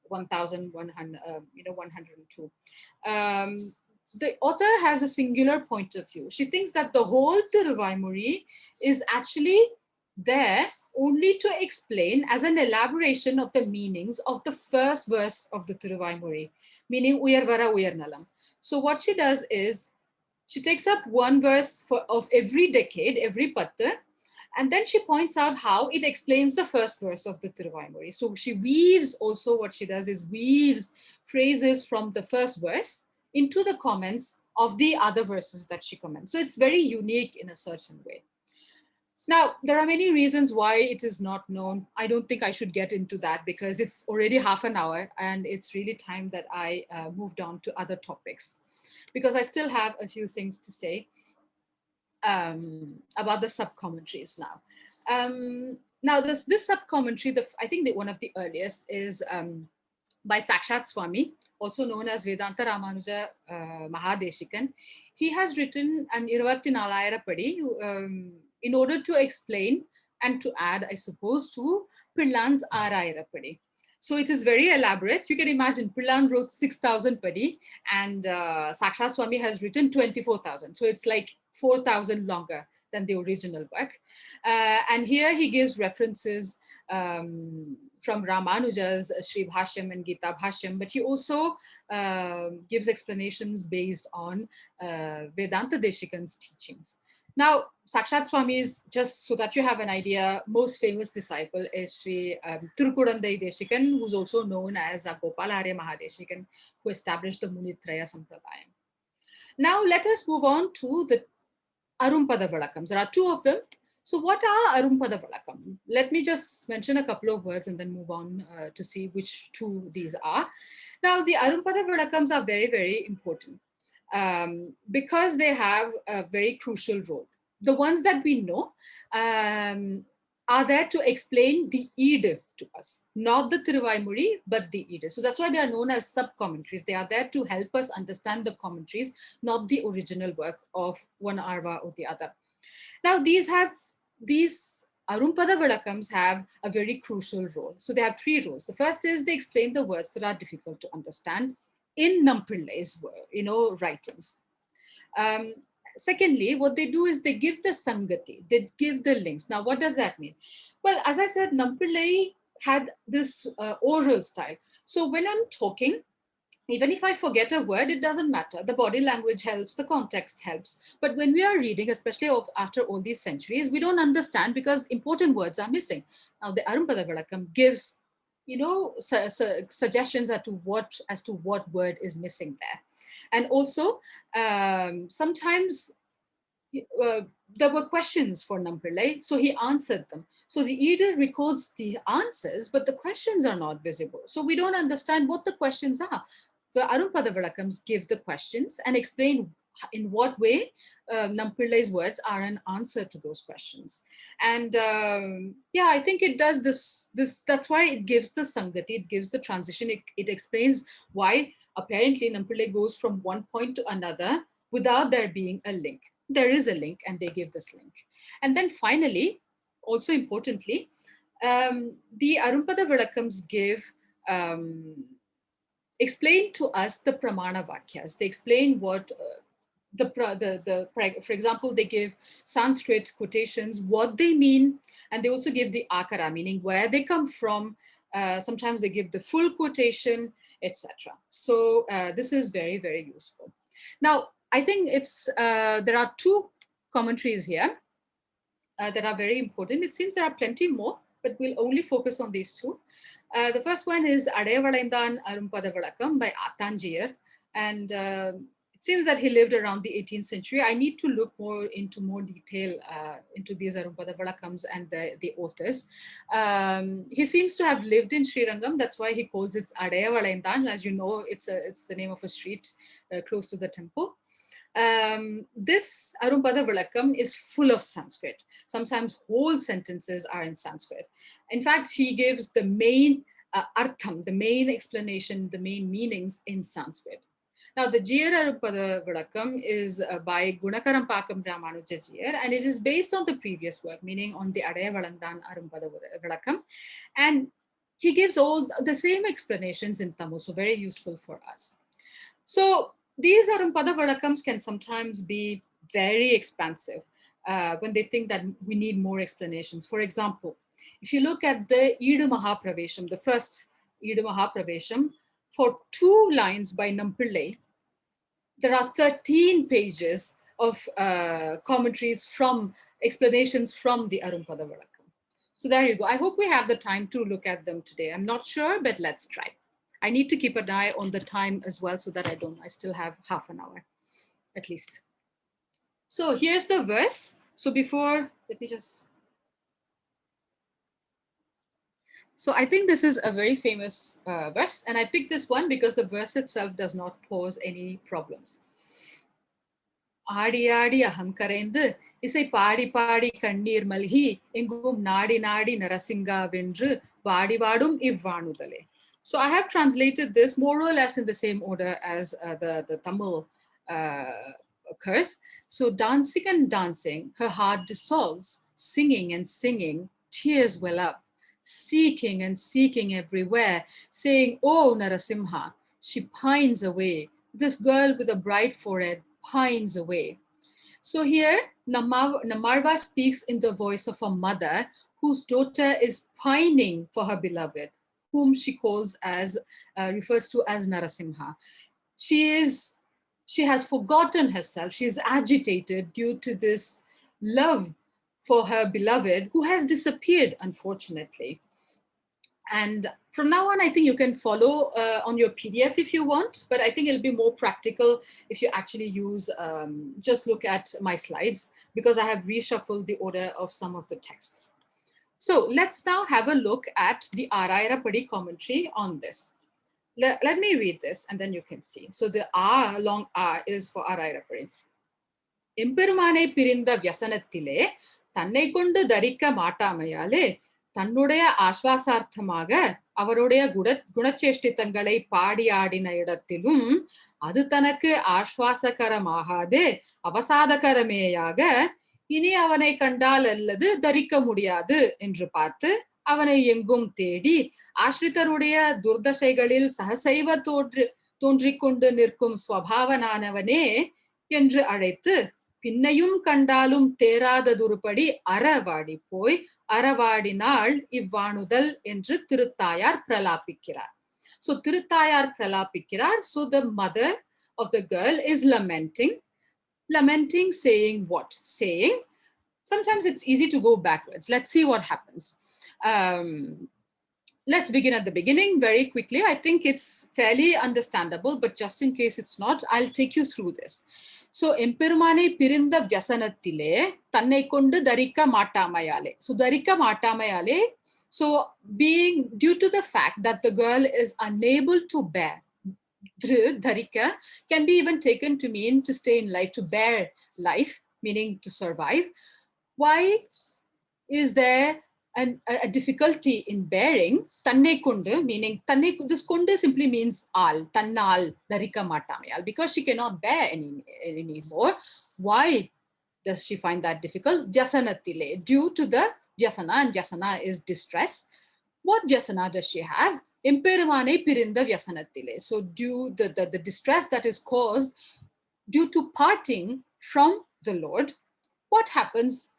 1,102. The author has a singular point of view. She thinks that the whole Tiruvāymoļi is actually there only to explain as an elaboration of the meanings of the first verse of the Tiruvāymoļi, meaning Uyarvara Uyarnalam. So what she does is, she takes up one verse of every decade, every patta, and then she points out how it explains the first verse of the Tiruvāymoļi. So she weaves, also what she does is weaves phrases from the first verse into the comments of the other verses that she comments. So it's very unique in a certain way. Now, there are many reasons why it is not known. I don't think I should get into that because it's already half an hour and it's really time that I moved on to other topics, because I still have a few things to say about the sub-commentaries now. Now, this sub-commentary, I think that one of the earliest is by Sakshat Swami, also known as Vedanta Ramanuja Mahadeshikan. He has written an Irvatinalayara Padi in order to explain and to add, I suppose, to Pillan's Arayara Padi. So it is very elaborate. You can imagine Pillan wrote 6,000 Padi and Sakshat Swami has written 24,000. So it's like 4,000 longer than the original work. And here he gives references from Ramanuja's Sri Bhashyam and Gita Bhashyam, but he also gives explanations based on Vedanta Deshikan's teachings. Now, Sakshat Swami's, just so that you have an idea, most famous disciple is Sri Tirukudandai Deshikan, who's also known as Gopalarya Mahadeshikan, who established the Munitraya Sampradayam. Now, let us move on to the Arumpada Valakams. There are two of them. So what are Arumpada Valakam? Let me just mention a couple of words and then move on to see which two these are. Now, the Arumpada Valakams are very, very important because they have a very crucial role. The ones that we know are there to explain the Eid to us, not the Tiruvāymoḻi, but the Eid. So that's why they are known as sub-commentaries. They are there to help us understand the commentaries, not the original work of one Arva or the other. Now, these Arumpada Valakams have a very crucial role. So they have three roles. The first is they explain the words that are difficult to understand in Nampillai's writings. Secondly, what they do is they give the Sangati, they give the links. Now, what does that mean? Well, as I said, Nampillai had this oral style. So when I'm talking, even if I forget a word, it doesn't matter. The body language helps, the context helps. But when we are reading, especially after all these centuries, we don't understand because important words are missing. Now, the Arumpada Valakam gives, suggestions as to what word is missing there. And also, sometimes there were questions for Nampillai, so he answered them. So the Eid records the answers, but the questions are not visible. So we don't understand what the questions are. The Arumpada Valakams give the questions and explain in what way Nampillai's words are an answer to those questions. And yeah, I think it does this. That's why it gives the Sangati, it gives the transition. It explains why apparently Nampillai goes from one point to another without there being a link. There is a link and they give this link. And then finally, also importantly, the Arumpada Valakams give explain to us the pramana vakyas. They explain what for example, they give Sanskrit quotations, what they mean, and they also give the akara, meaning where they come from. Sometimes they give the full quotation, etc. So this is very, very useful. Now, I think there are two commentaries here that are very important. It seems there are plenty more, but we'll only focus on these two. The first one is Adayavalaindan Arumpada Valakam by Atanjiyar. And it seems that he lived around the 18th century. I need to look into more detail into these Arumpada Valakams and the authors. He seems to have lived in Srirangam. That's why he calls it Adayavalaindan. As you know, it's the name of a street close to the temple. This Arumpada Valakam is full of Sanskrit. Sometimes whole sentences are in Sanskrit. In fact, he gives the main artham, the main explanation, the main meanings in Sanskrit. Now, the Jiyar Arumpada Valakam is by Gunakarampakam Ramanuja Jiyar, and it is based on the previous work, meaning on the Adayavalandan Arumpada Valakam. And he gives all the same explanations in Tamil, so very useful for us. So these Arumpada Valakams can sometimes be very expansive when they think that we need more explanations. For example, if you look at the Ida Mahapravesham, the first Ida Mahapravesham, for 2 lines by Nampillai, there are 13 pages of commentaries from explanations from the Arumpada Valakam. So there you go. I hope we have the time to look at them today. I'm not sure, but let's try. I need to keep an eye on the time as well so that I still have half an hour at least. So here's the verse. So before, let me just So I think this is a very famous verse, and I picked this one because the verse itself does not pose any problems. ஆடி ஆடி அகம் கரைந்து இசை பாடி பாடி கண்ணீர் மல்கி எங்கும் நாடி நாடி நரசிங்கா வென்று வாடி வாடும் இவ்வாணுதலே. So I have translated this more or less in the same order as the Tamil occurs. So dancing and dancing, her heart dissolves. Singing and singing, tears well up. Seeking and seeking everywhere, saying, "Oh Narasimha," she pines away. This girl with a bright forehead pines away. So here, Namarva speaks in the voice of a mother whose daughter is pining for her beloved, whom she refers to as Narasimha. She has forgotten herself. She's agitated due to this love for her beloved who has disappeared, unfortunately. And from now on, I think you can follow on your PDF if you want, but I think it'll be more practical if you actually just look at my slides, because I have reshuffled the order of some of the texts. So let's now have a look at the Arairapadi commentary on this. Let me read this and then you can see. So the long R is for Arairapadi. எம்பெருமானை பிரிந்த வியசனத்திலே தன்னை கொண்டு தரிக்க மாட்டாமையாலே தன்னுடைய ஆஸ்வாசார்த்தமாக அவருடைய குணச்சேஷ்டித்தங்களை பாடி ஆடின இடத்திலும் அது தனக்கு ஆஸ்வாசகரமாகாதே அவசாதகரமேயாக இனி அவனை கண்டால் அல்லது தரிக்க முடியாது என்று பார்த்து அவனை எங்கும் தேடி ஆஸ்ரிதருடைய துர்தசைகளில் சகசைவ தோன்றிக் கொண்டு நிற்கும் ஸ்வபாவனானவனே என்று அழைத்து பின்னையும் கண்டாலும் தேராததுருபடி அறவாடி போய் அறவாடினாள் இவ்வாணுதல் என்று திருத்தாயார் பிரலாபிக்கிறார். So திருத்தாயார் பிரலாபிக்கிறார். So the mother of the girl is lamenting, saying what? Saying, sometimes it's easy to go backwards. Let's see what happens. Let's begin at the beginning very quickly. I think it's fairly understandable, but just in case it's not, I'll take you through this. So எம்பெருமானை பிரிந்த வியசனத்திலே தன்னை கொண்டு தரிக்க மாட்டாமையாலே. So தரிக்க மாட்டாமையாலே, so being due to the fact that the girl is unable to bear, dharika can be even taken to mean to stay in life, to bear life, meaning to survive. Why is there a difficulty in bearing? Tanne kundu, meaning tanne, this kundu simply means al, tannal dharika mattamayal, because she cannot bear anymore. Why does she find that difficult? Vyasanattile, due to the vyasana, and vyasana is distress. What vyasana does she have? Imperumane pirinda vyasanattile. So due the distress that is caused due to parting from the Lord, what happens?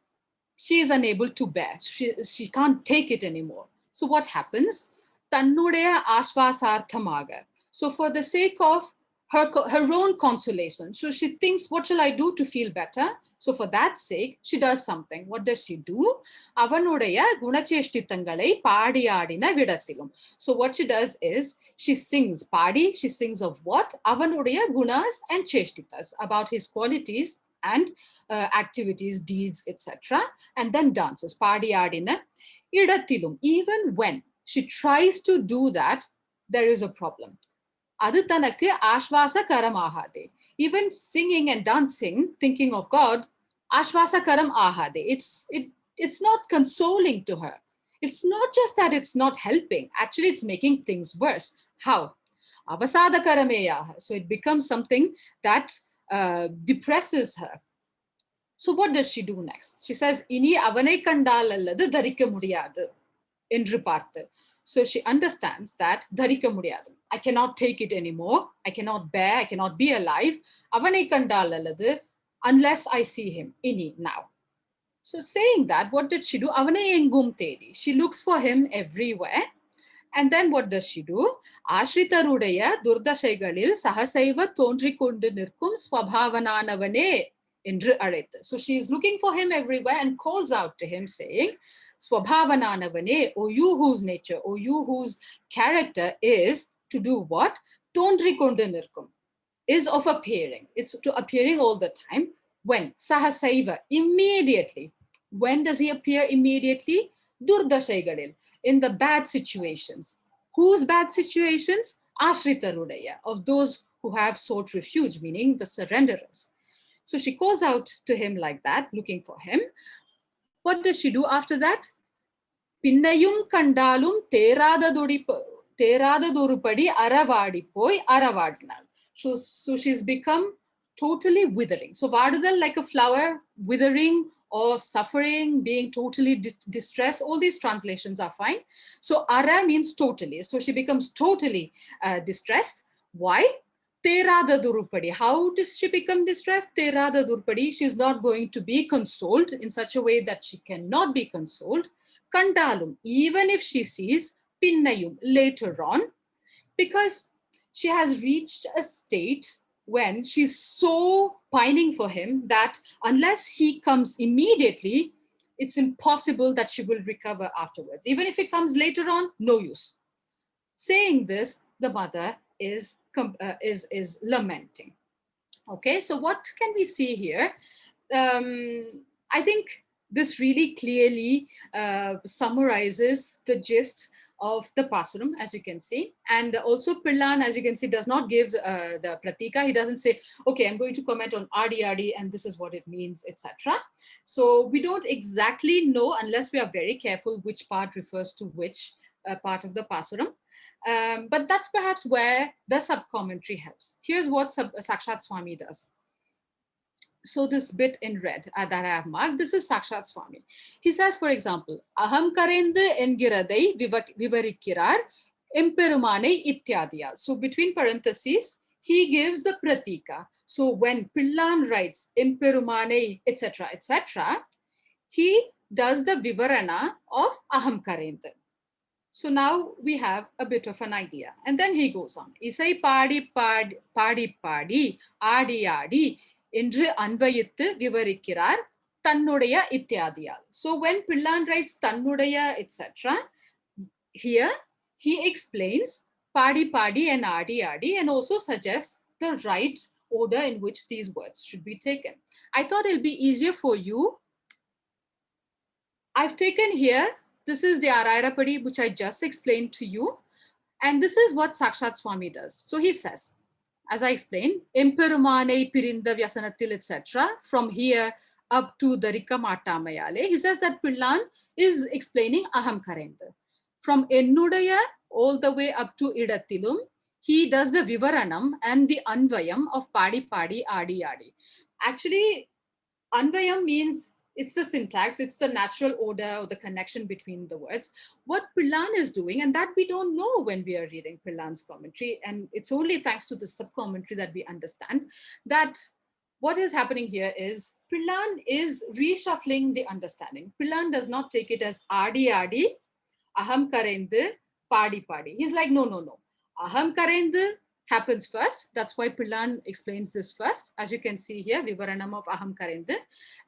She is unable to bear. She can't take it anymore. So what happens? Tannudaya ashvasarthamaga. So for the sake of her own consolation, so she thinks, what shall I do to feel better? So for that sake, she does something. What does she do? Avanudaya gunacheshtitangalai paadi adina vidathilum. So what she does is, she sings paadi, she sings of what? Avanudaya gunas and cheshtitas, about his qualities and activities, deeds, etc. And then dances, paadi adina idathilum. Even when she tries to do that, there is a problem. Adu thanakku ஆஸ்வாசகரம் Aagathey. Even singing and dancing, thinking of God, ஆஸ்வாசகரம் Aagathey. It's not consoling to her. It's not just that it's not helping. Actually, it's making things worse. How? அவசாதகரமேயாக. So it becomes something that depresses her. So what does she do next? She says, இனி அவனை கண்டால் அல்லது தரிக்க முடியாது என்று பார்த்து. So she understands that தரிக்க முடியாது. I cannot take it anymore. I cannot bear. I cannot be alive. அவனை கண்டால் அல்லது, unless I see him. இனி, now. So saying that, what did she do? அவனை எங்கும் தேடி. She looks for him everywhere. And then what does she do? ஆஸ்ரிதருடைய துர்தசைகளில் சகசைவ தோன்றிக் கொண்டு நிற்கும் ஸ்வபாவனானவனே என்று அழைத்து. So she is looking for him everywhere and calls out to him saying, Swabhavananavane, O you whose nature, O you whose character is to do what? Tondrikondu nirkum, is of appearing. It's to appearing all the time. When? Sahasaiva, immediately. When does he appear immediately? Durdashaigadil. in the bad situations. Whose bad situations? Ashritarudaya, of those who have sought refuge, meaning the surrenderers. So she calls out to him like that, looking for him. What does she do after that? Pinnayum kandalum teradadorupadi aravadipoi aravadnal. So she's become totally withering. So vadadal, like a flower, withering or suffering, being totally distressed. All these translations are fine. So ara means totally. So she becomes totally distressed. Why? Terada Durupadi. How does she become distressed? Terada Durupadi. She's not going to be consoled in such a way that she cannot be consoled. Kandalum, even if she sees Pinnayum later on, because she has reached a state when she's so pining for him that unless he comes immediately, it's impossible that she will recover afterwards. Even if he comes later on, no use. Saying this, the mother is lamenting. Okay, so what can we see here? I think this really clearly summarizes the gist of the Pasuram, as you can see. And also Pillan, as you can see, does not give the Pratika. He doesn't say, okay, I'm going to comment on Adi Adi and this is what it means, etc. So we don't exactly know, unless we are very careful, which part refers to which part of the Pasuram. But that's perhaps where the sub-commentary helps. Here's what Sakshat Swami does. So this bit in red that I have marked, this is Sakshat Swami. He says, for example, Aham karendu engiradai vivarikirar emperumane ityadiya. So between parentheses, he gives the pratika. So when Pillan writes emperumane, etc., etc., he does the vivarana of Aham karendu. So now we have a bit of an idea. And then he goes on. Isai padi padi, adi adi, என்று அன்வயித்து விவரிக்கிறார் தன்னுடைய இத்தியாதியால். So when Pillan writes தன்னுடைய etc., here he explains padi padi and adi adi and also suggests the right order in which these words should be taken. I thought it'll be easier for you. I've taken here, this is the Arairapadi, which I just explained to you. And this is what Sakshat Swami does. So he says, as I explained, Emperumane Pirinda Vyasanatil, etc. From here up to the Rikamattamayale, he says that Pillan is explaining Aham Karenda. From Ennudaya all the way up to Idatilum, he does the Vivaranam and the Anvayam of Padi Padi Adi Adi. Actually, Anvayam means it's the syntax, it's the natural order or the connection between the words. What Pillan is doing, and that we don't know when we are reading Pillan's commentary, and it's only thanks to the sub-commentary that we understand that what is happening here is Pillan is reshuffling the understanding. Pillan does not take it as Adi Adi, Aham Karendu, Padi Padi. He's like, no, no, no. Aham Karendu happens first. That's why Pillan explains this first. As you can see here, Vivaranam of Aham Karendu.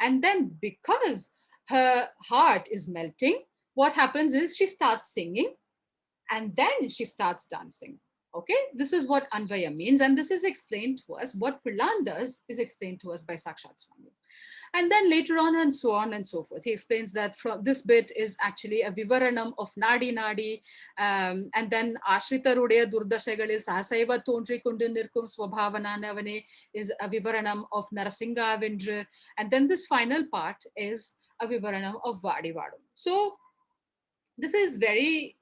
And then because her heart is melting, what happens is she starts singing and then she starts dancing. Okay, this is what Anvaya means. And this is explained to us. What Pillan does is explained to us by Sakshat Swami. And then later on and so on and so forth. He explains that from this bit is actually a vivaranam of Nadi Nadi, and then Ashrita Rudaya Durdashagalil Sahasaiva Tontri Kundin Nirkum Swabhavananavane is a vivaranam of Narasingha Vindra. And then this final part is a vivaranam of Vadi Vadam. So this is very,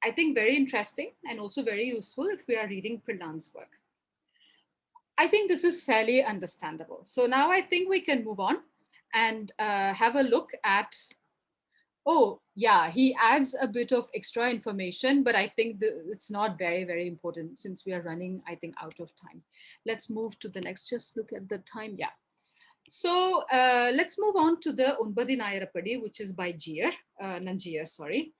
I think, very interesting and also very useful if we are reading Pillan's work. I think this is fairly understandable. So now I think we can move on and have a look at, oh yeah, he adds a bit of extra information, but I think it's not very, very important since we are running, I think, out of time. Let's move to the next, just look at the time, yeah. So let's move on to the Unbadi Nayarapadi, which is by Nanjiyar, sorry.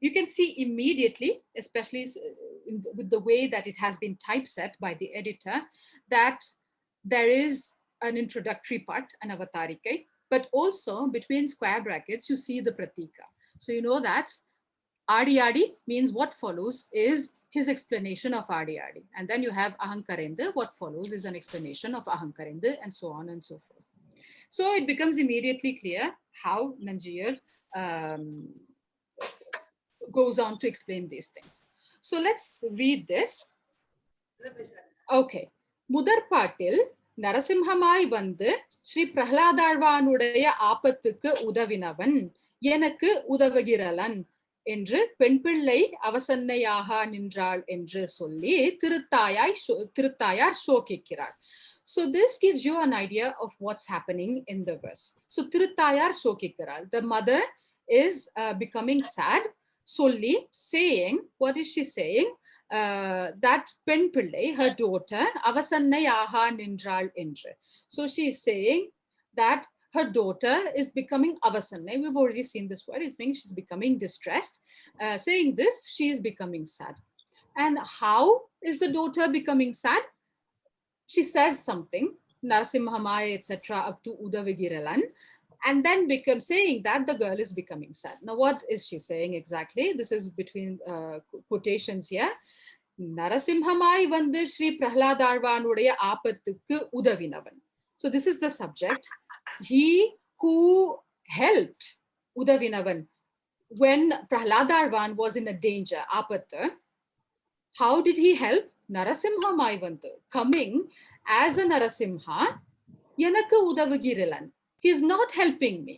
You can see immediately, especially with the way that it has been typeset by the editor, that there is an introductory part, an avatarika, but also between square brackets, you see the pratika. So you know that Adi Adi means what follows is his explanation of Adi Adi. And then you have Ahankarenda, what follows is an explanation of Ahankarenda, and so on and so forth. So it becomes immediately clear how Nanjiyar goes on to explain these things. So let's read this. Okay. முதற் பாட்டில் நரசிம்மமாய் வந்து ஸ்ரீ பிரஹ்லாதாழ்வானுடைய ஆபத்துக்கு உதவினவன் எனக்கு உதவுகிறலன் என்று பெண் பிள்ளை அவசன்னையாக நின்றாள் என்று சொல்லி திருத்தாயார் சோகிக்கிறார். So this gives you an idea of what's happening in the verse. So திருத்தாயார் சோகிக்கிறாள். The mother is becoming sad. Solli saying, what is she saying? That Pen Pillai, her daughter, Avasannayaha Nindral Indra. So she is saying that her daughter is becoming Avasannai. We've already seen this word. It means she's becoming distressed. Saying this, she is becoming sad. And how is the daughter becoming sad? She says something, Narasimhamai, etc., up to Udavigiralan, and then saying that the girl is becoming sad. Now, what is she saying exactly? This is between quotations here. Narasimhamai vandu Shri Prahladarvanudaya apathukku udavinavan. So this is the subject. He who helped Udavinavan when Prahladarvan was in a danger, apatha. How did he help? Narasimhamai vandu, coming as a Narasimha, yanakku udavugirilan. He's not helping me.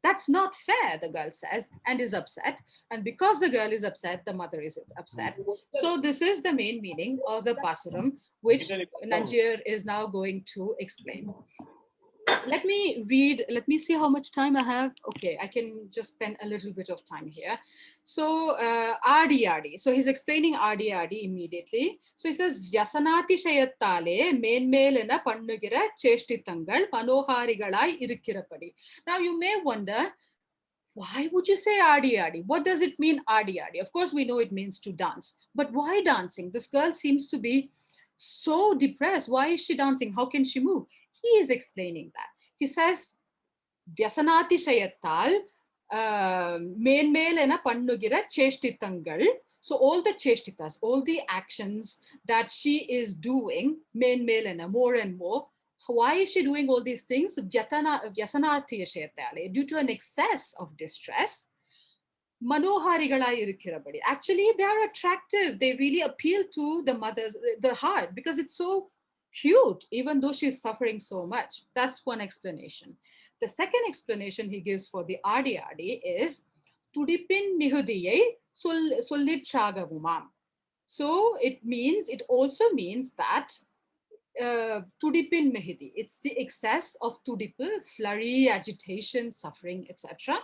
That's not fair, the girl says, and is upset. And because the girl is upset, the mother is upset. So this is the main meaning of the Pasuram, which Nanjir is now going to explain. Let me read, let me see how much time I have. Okay, I can just spend a little bit of time here. So Adi Adi. So he's explaining Adi Adi immediately. So he says, Yasanati Shayattale menmelena pannugira cheshtitangal manoharigalai irukirapadi. Now you may wonder, why would you say Adi Adi? What does it mean, Adi Adi? Of course, we know it means to dance. But why dancing? This girl seems to be so depressed. Why is she dancing? How can she move? He is explaining that. He says, Vyasanati Shayattal, menmelena pannugira cheshtitangal. So all the cheshtitas, all the actions that she is doing, menmelena, more and more. Why is she doing all these things? Vyasanarthiya Shayatale, due to an excess of distress. Manoharigalai irukirabadi. Actually, they are attractive. They really appeal to the mother's, the heart, because it's so cute, even though she's suffering so much. That's one explanation. The second explanation he gives for the Adi Adi is Tudipin Mihudiyai Sullitchagavumam. So it also means that Tudipin Mihidi. It's the excess of tudipu, flurry, agitation, suffering, etc.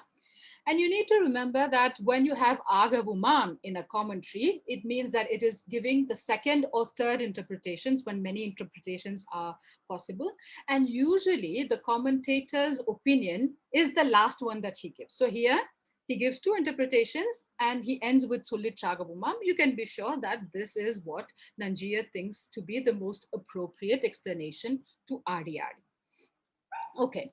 And you need to remember that when you have agavumam in a commentary, it means that it is giving the second or third interpretations when many interpretations are possible. And usually the commentator's opinion is the last one that he gives. So here he gives two interpretations and he ends with Sulit Ragavumam. You can be sure that this is what Nanjia thinks to be the most appropriate explanation to Adi Adi. Okay.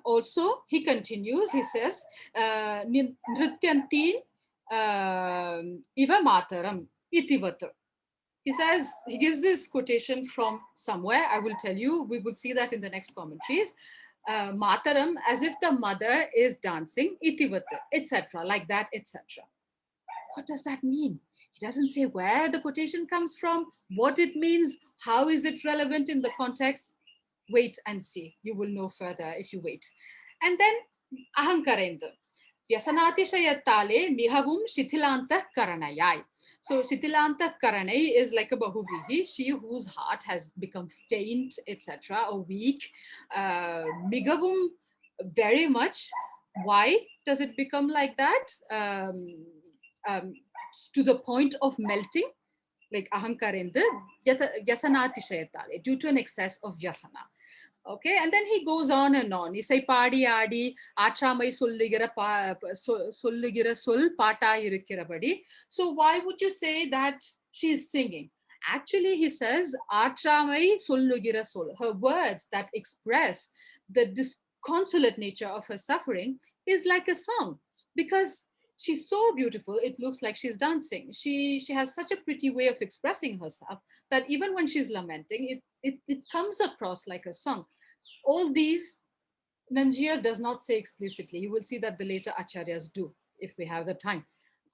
Also, he continues, he says, Nrityantin Iva Mataram Itivata. He says, he gives this quotation from somewhere. I will tell you, we will see that in the next commentaries. Mataram, as if the mother is dancing, Itivata, etc., like that, etc. What does that mean? He doesn't say where the quotation comes from, what it means, how is it relevant in the context. Wait and see. You will know further if you wait. And then Ahankarendra. Vyasanatishayatale mihavum shithilanta karanayai. So shithilanta karanai is like a bahuvrihi, she whose heart has become faint, etc., or weak. Migavum, very much. Why does it become like that? To the point of melting, like ahankarendra, vyasanatishayatale, due to an excess of vyasana. Okay, and then he goes on and on. Isai paadi aadi aatramai sollugira sol paata irukirabadi. So why would you say that she is singing? Actually, he says aatramai sollugira sol. Her words that express the disconsolate nature of her suffering is like a song, because she's so beautiful, it looks like she's dancing. She has such a pretty way of expressing herself that even when she's lamenting, it comes across like a song. All these Nanjia does not say explicitly. You will see that the later acharyas do, if we have the time.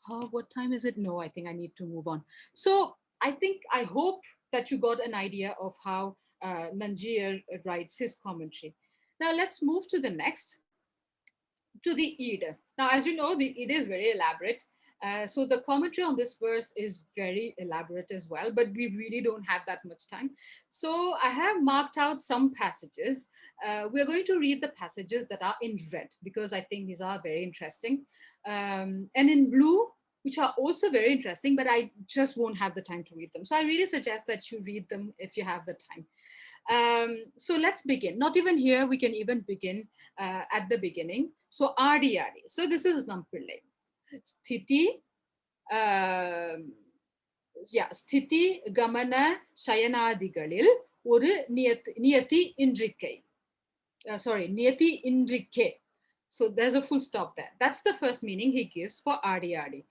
What time is it? No, I think I need to move on. So I hope that you got an idea of how Nanjia writes his commentary. Now let's move to the next, to the Eid. Now, as you know, the Eid is very elaborate. So the commentary on this verse is very elaborate as well, but we really don't have that much time. So I have marked out some passages. We're going to read the passages that are in red because I think these are very interesting. And in blue, which are also very interesting, but I just won't have the time to read them. So I really suggest that you read them if you have the time. So let's begin. Not even here, we can even begin at the beginning. So Adi Adi. So this is Nampillai. Sthiti, ஸ்திதி கமன சயனாதிகளில் ஒரு நியதி இன்றிக்கை. Niyati Indrike. So there's a full stop there. That's the first meaning he gives for Adi Adi.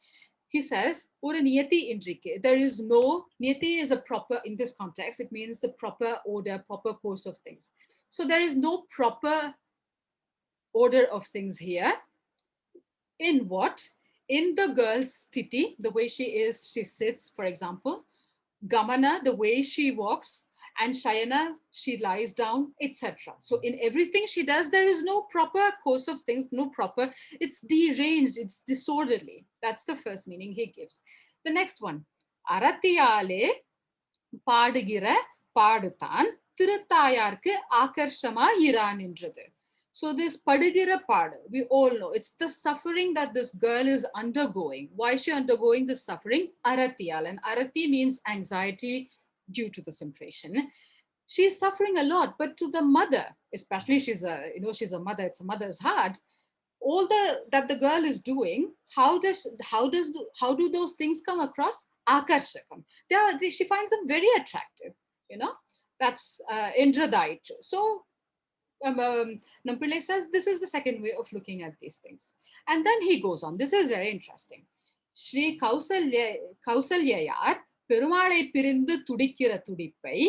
He says, Ura Niyati Indrike. There is no, Niyati is a proper, in this context, it means the proper order, proper course of things. So there is no proper order of things here. In what? In the girl's sthiti, the way she is, she sits, for example. Gamana, the way she walks, and Shayana, she lies down, etc. So in everything she does, there is no proper course of things, no proper, it's deranged, it's disorderly. That's the first meaning he gives. The next one, Aratiyale பாடுகிற பாடுதான் திருத்தாயார்க்கு ஆகர்ஷமா இரான்ன்றது. So this padugira pad, we all know it's the suffering that this girl is undergoing. Why is she undergoing this suffering? Aratiyal, and arati means anxiety due to this impression. She's suffering a lot, but to the mother, especially she's a mother, it's a mother's heart. All that the girl is doing, how do those things come across? Akarshakam. She finds them very attractive, you know. That's Indradait. So Nampillai says this is the second way of looking at these things. And then he goes on. This is very interesting. Shri Kausalyayar Perumalai Pirindu Tudikira Tudipai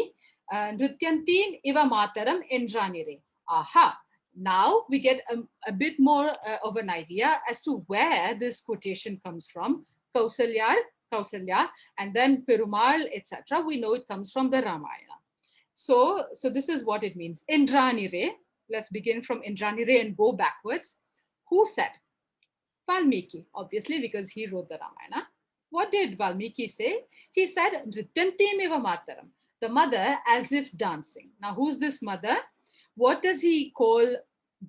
Nrityantin Iva Mataram Endranire. Aha. Now we get a bit more of an idea as to where this quotation comes from. Kausalya, and then Perumal, etc. We know it comes from the Ramayana. So this is what it means. Indranire. Let's begin from Indranire and go backwards. Who said? Valmiki, obviously, because he wrote the Ramayana. What did Valmiki say? He said, Nrityantim eva mataram. The mother as if dancing. Now, who's this mother? What does he call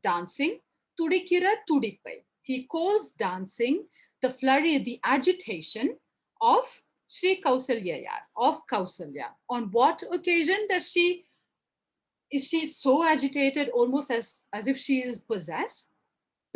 dancing? Tudikira tudipai. He calls dancing the flurry, the agitation of Sri Kausalyayar, of Kausalya. On what occasion is she so agitated, almost as if she is possessed?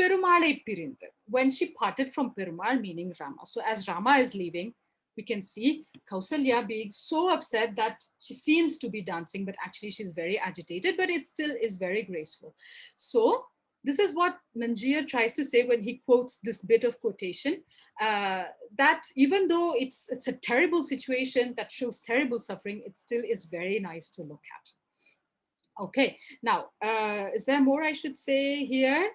Perumalai Pirindu, when she parted from Perumal, meaning Rama. So as Rama is leaving, we can see Kausalya being so upset that she seems to be dancing, but actually she's very agitated, but it still is very graceful. So this is what Nanjia tries to say when he quotes this bit of quotation, that even though it's a terrible situation that shows terrible suffering, it still is very nice to look at. Okay, now, is there more I should say here?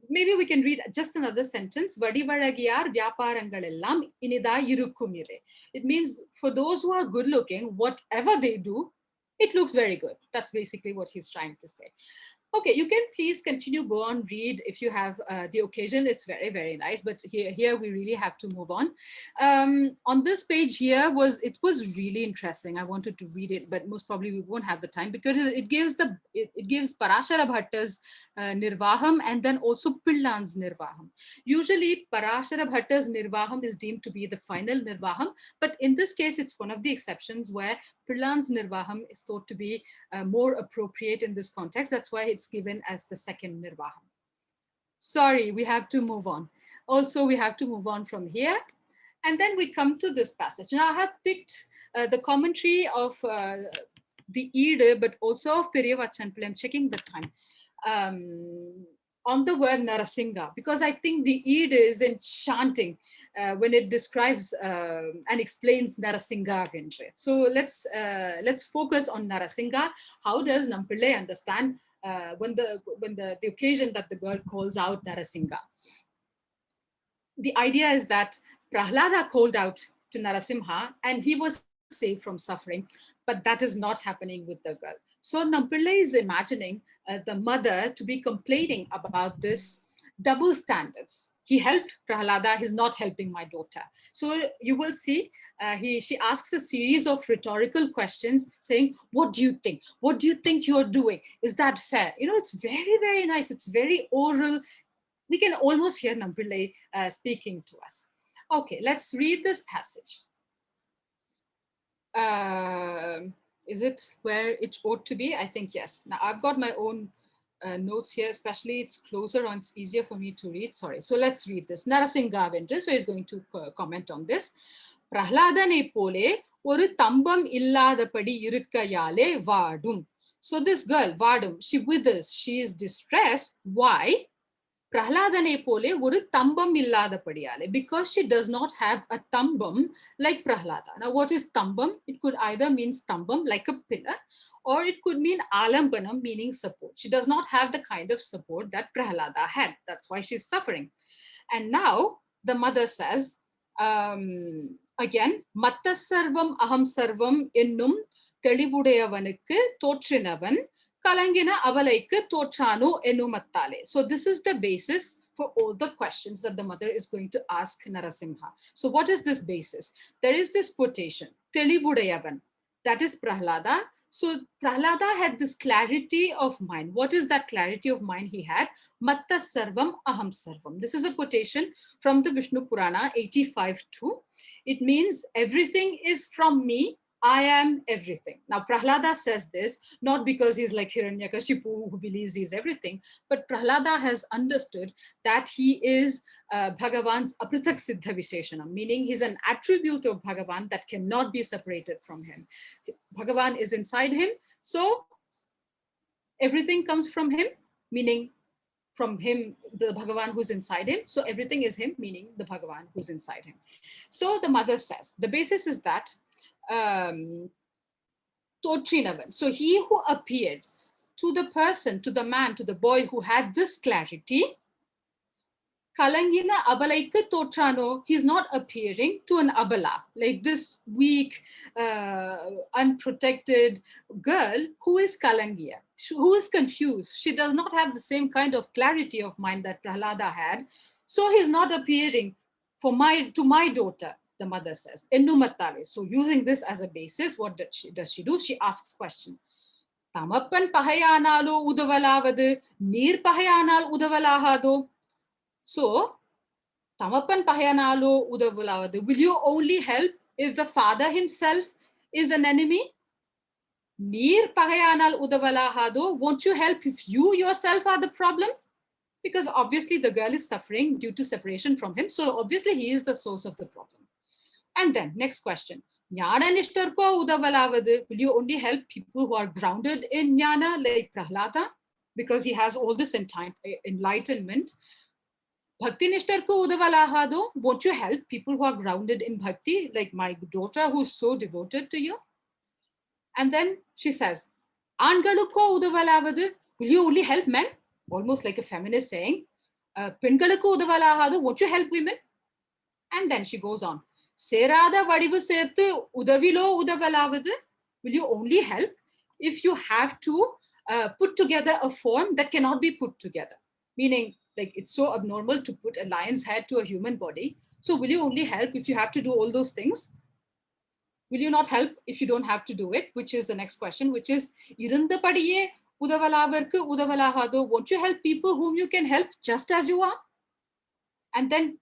Maybe we can read just another sentence. Vadivazhagiyar vyaparangalellam inida irukkumire. It means for those who are good looking, whatever they do, it looks very good. That's basically what he's trying to say. Okay, you can please continue, go on, read if you have the occasion. It's very, very nice. But here we really have to move on. On this page here it was really interesting. I wanted to read it, but most probably we won't have the time because it gives Parashara Bhatta's Nirvaham and then also Pillan's Nirvaham. Usually Parashara Bhatta's Nirvaham is deemed to be the final Nirvaham, but in this case, it's one of the exceptions where Pillan's Nirvaham is thought to be more appropriate in this context. That's why it's given as the second Nirvaham. Sorry, we have to move on. Also, we have to move on from here. And then we come to this passage. Now, I have picked the commentary of the Eid, but also of Periyavachanpillai. I'm checking the time. On the word Narasingha, because I think the Eid is enchanting when it describes and explains Narasingha. So let's focus on Narasingha. How does Nampillai understand the occasion that the girl calls out Narasimha. The idea is that Prahlada called out to Narasimha and he was saved from suffering, but that is not happening with the girl. So Nampillai is imagining the mother to be complaining about this double standards. He helped Prahlada, he's not helping my daughter. So you will see she asks a series of rhetorical questions saying, what do you think? What do you think you're doing? Is that fair? It's very, very nice. It's very oral. We can almost hear Nampillai speaking to us. Okay, let's read this passage. Is it where it ought to be? I think yes. Now I've got my own notes here, especially it's closer on, it's easier for me to read. Sorry. So let's read this. Narasinghavendra, so he's going to comment on this. Prahladane pole oru tambam illadapadi irukkayale vaadum. So this girl, Vadum, she withers, she is distressed. Why? Prahladane pole oru tambam illadapadiyaale, because she does not have a tambam like Prahlada. Now, what is tambam? It could either mean stambam, like a pillar, or it could mean alambanam, meaning support. She does not have the kind of support that Prahlada had. That's why she's suffering. And now the mother says, again, matta sarvam aham sarvam innum telivudayavanukku thotrinavan Kalangina avalaikku thotrano enumattale. So this is the basis for all the questions that the mother is going to ask Narasimha. So what is this basis? There is this quotation, Telivudayavan, that is Prahlada. So Prahlada had this clarity of mind. What is that clarity of mind he had? Matta sarvam aham sarvam. This is a quotation from the Vishnu Purana 85:2. It means everything is from me. I am everything. Now, Prahlada says this not because he's like Hiranyakashipu who believes he's everything, but Prahlada has understood that he is Bhagavan's apritak siddha visheshana, meaning he's an attribute of Bhagavan that cannot be separated from him. Bhagavan is inside him, so everything comes from him, meaning from him, the Bhagavan who's inside him. So everything is him, meaning the Bhagavan who's inside him. So the mother says, the basis is that Totrinavan. So he who appeared to the person, to the man, to the boy who had this clarity, Kalangina abalaika totrano, he's not appearing to an abala, like this weak, unprotected girl who is Kalangia, who is confused. She does not have the same kind of clarity of mind that Prahlada had. So he's not appearing to my daughter, the mother says. Ennumattale. So using this as a basis, what does she do? She asks question. Tamappan pahayanalo udavalavadu, neer pahayanal udavalahado. So, Tamapan Pahayanalo Udavulavadu, will you only help if the father himself is an enemy? Neer Pahayanal Udavalahado, won't you help if you yourself are the problem? Because obviously the girl is suffering due to separation from him. So obviously he is the source of the problem. And then next question. Jnana Nishtarko Udavalavad, will you only help people who are grounded in Jnana like Prahlada? Because he has all this enlightenment. Bhakti Nishtarko Udavalahado, won't you help people who are grounded in Bhakti, like my daughter who's so devoted to you? And then she says, Angaluko Udavalavadu, will you only help men? Almost like a feminist saying, Pengaluko Udavalahado, won't you help women? And then she goes on, Serada Vadivu Sertu Udavilo Udavalavadu, will you only help if you have to put together a form that cannot be put together? Meaning, like it's so abnormal to put a lion's head to a human body. So will you only help if you have to do all those things? Will you not help if you don't have to do it? Which is the next question, which is, Irundapadiye udavalavarku udavalahado, won't you help people whom you can help just as you are? And then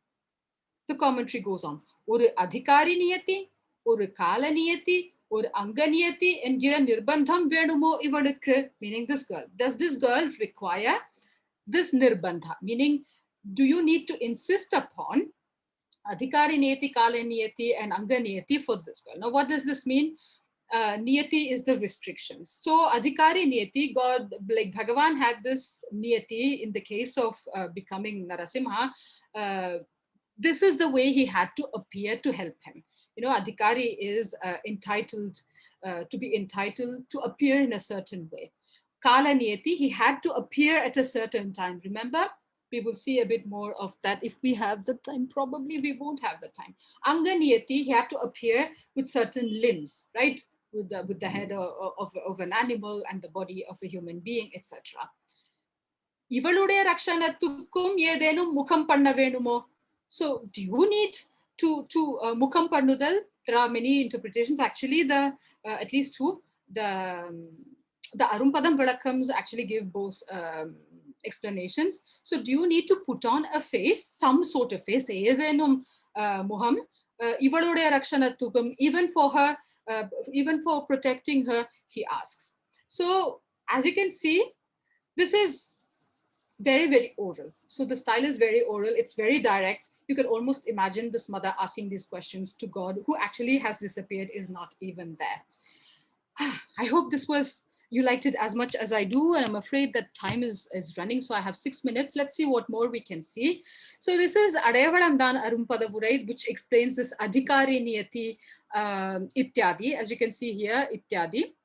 the commentary goes on. Oru adhikari niyati, oru kala niyati, oru anga niyati, engira nirbandham venumo ivadukku, meaning this girl. Does this girl require this nirbandha, meaning do you need to insist upon adhikari niyati, kala niyati, and anga niyati for this girl? Now, what does this mean? Niyati is the restrictions. So adhikari niyati, God, like Bhagavan had this niyati in the case of becoming Narasimha. This is the way he had to appear to help him. Adhikari is entitled to appear in a certain way. Kalaniyati, he had to appear at a certain time. Remember? We will see a bit more of that if we have the time. Probably we won't have the time. Anganiyati, he had to appear with certain limbs, right? With the head of an animal and the body of a human being, etc. Ivalude rakshanattukkum yedhenum mukham panna venumo. So do you need to mukham pannudal? There are many interpretations. Actually, the at least two. The Arumpadam Valakkams actually give both explanations. So do you need to put on a face, some sort of face, evenum muham, ivalude rakshanattukkum, even for protecting her, he asks. So as you can see, this is very, very oral. So the style is very oral. It's very direct. You can almost imagine this mother asking these questions to God, who actually has disappeared, is not even there. I hope you liked it as much as I do. And I'm afraid that time is running. So I have 6 minutes. Let's see what more we can see. So this is Adayavalandan Arumpadavurai, which explains this Adhikari Niyati Ityadi. As you can see here, Ityadi.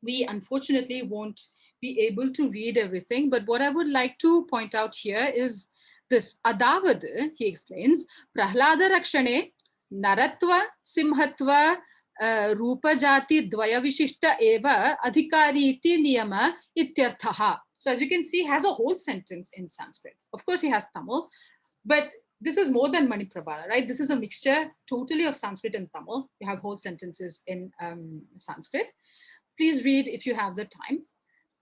We unfortunately won't be able to read everything, but what I would like to point out here is this. Adavad, he explains, Prahlada Rakshane, Naratva, Simhatva, Rupajati, Dvayavishishta Eva, Adhikari iti Niyama Ityarthaha. So as you can see, he has a whole sentence in Sanskrit. Of course, he has Tamil, but this is more than Maniprabala, right? This is a mixture totally of Sanskrit and Tamil. You have whole sentences in Sanskrit. Please read if you have the time.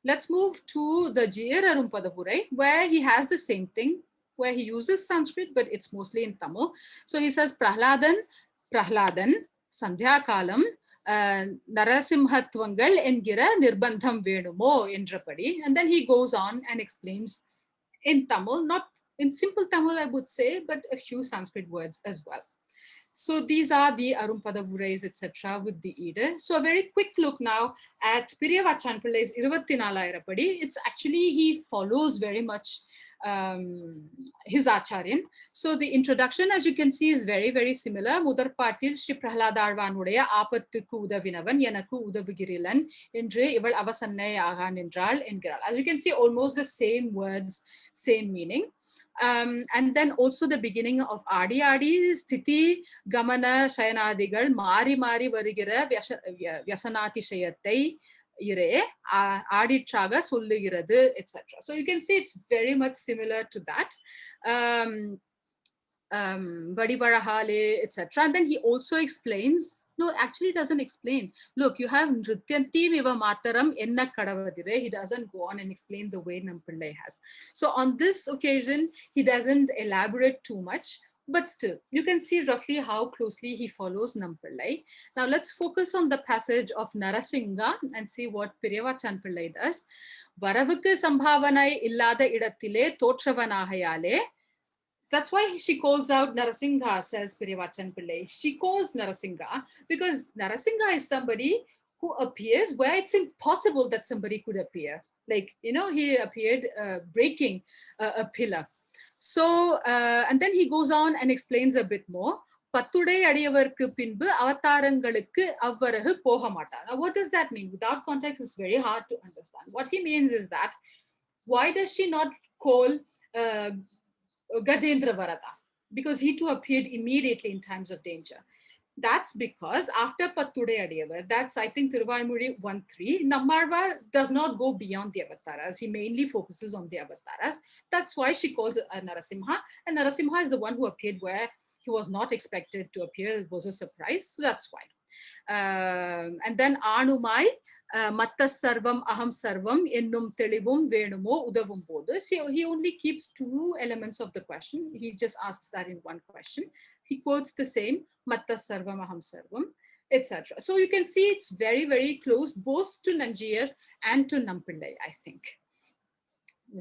Let's move to the Jir Arumpadapurai, where he has the same thing, where he uses Sanskrit, but it's mostly in Tamil. So he says, Prahladan, Sandhya Kalam, Narasimhatvangal engira nirbandham venumo endrapadi. And then he goes on and explains in Tamil, not in simple Tamil, I would say, but a few Sanskrit words as well. So these are the Arumpadavurais, etc. with the Ida. So a very quick look now at Piriyavachan Pillai's Iruvathinalairapadi. It's actually, he follows very much his Acharyan. So the introduction, as you can see, is very, very similar. Mudar Patil Shri Prahladarvanudaya Apattukku Udavinavan Yanakku Udavugirilan Indre Ival Avasannai Agan Indral Engiral. As you can see, almost the same words, same meaning. And then also the beginning of Adi Adi, Sthiti, Gamana, Shayanadigal, Mari Mari Varigira, Vyasanati Shayatai, Ire, Adi Traga, Sulligiradu, etc. So you can see it's very much similar to that. Vadivarahale, etc. And then he also explains, no, actually doesn't explain. Look, you have Nrityanti Viva Mataram Enna Kadavadire. He doesn't go on and explain the way Nampillai has. So on this occasion, he doesn't elaborate too much, but still, you can see roughly how closely he follows Nampillai. Now let's focus on the passage of Narasingha and see what Piriyavachan Pillai does. Varavukku Sambhavanai Illada Idattile Thotravanahayale. That's why she calls out Narasingha, says Piriyavachan Pillai. She calls Narasingha because Narasingha is somebody who appears where it's impossible that somebody could appear. Like, he appeared breaking a pillar. So, and then he goes on and explains a bit more. Patudai adiyavarku pinbu avatarangalukku avvarahu pogamata. Now, what does that mean? Without context, it's very hard to understand. What he means is that, why does she not call Gajendra Varada? Because he too appeared immediately in times of danger. That's because after Pattude Adiyavar, that's I think Tiruvāymoļi 1.3, Nammarva does not go beyond the avatars. He mainly focuses on the avatars. That's why she calls it Narasimha. And Narasimha is the one who appeared where he was not expected to appear. It was a surprise. So that's why. And then Anumai, Mattas Sarvam Aham Sarvam Ennum Telivum Venumo Udavum Bodu. So he only keeps two elements of the question. He just asks that in one question. He quotes the same, Mattas Sarvam Aham Sarvam, etc. So you can see it's very, very close both to Nanjir and to Nampillai, I think.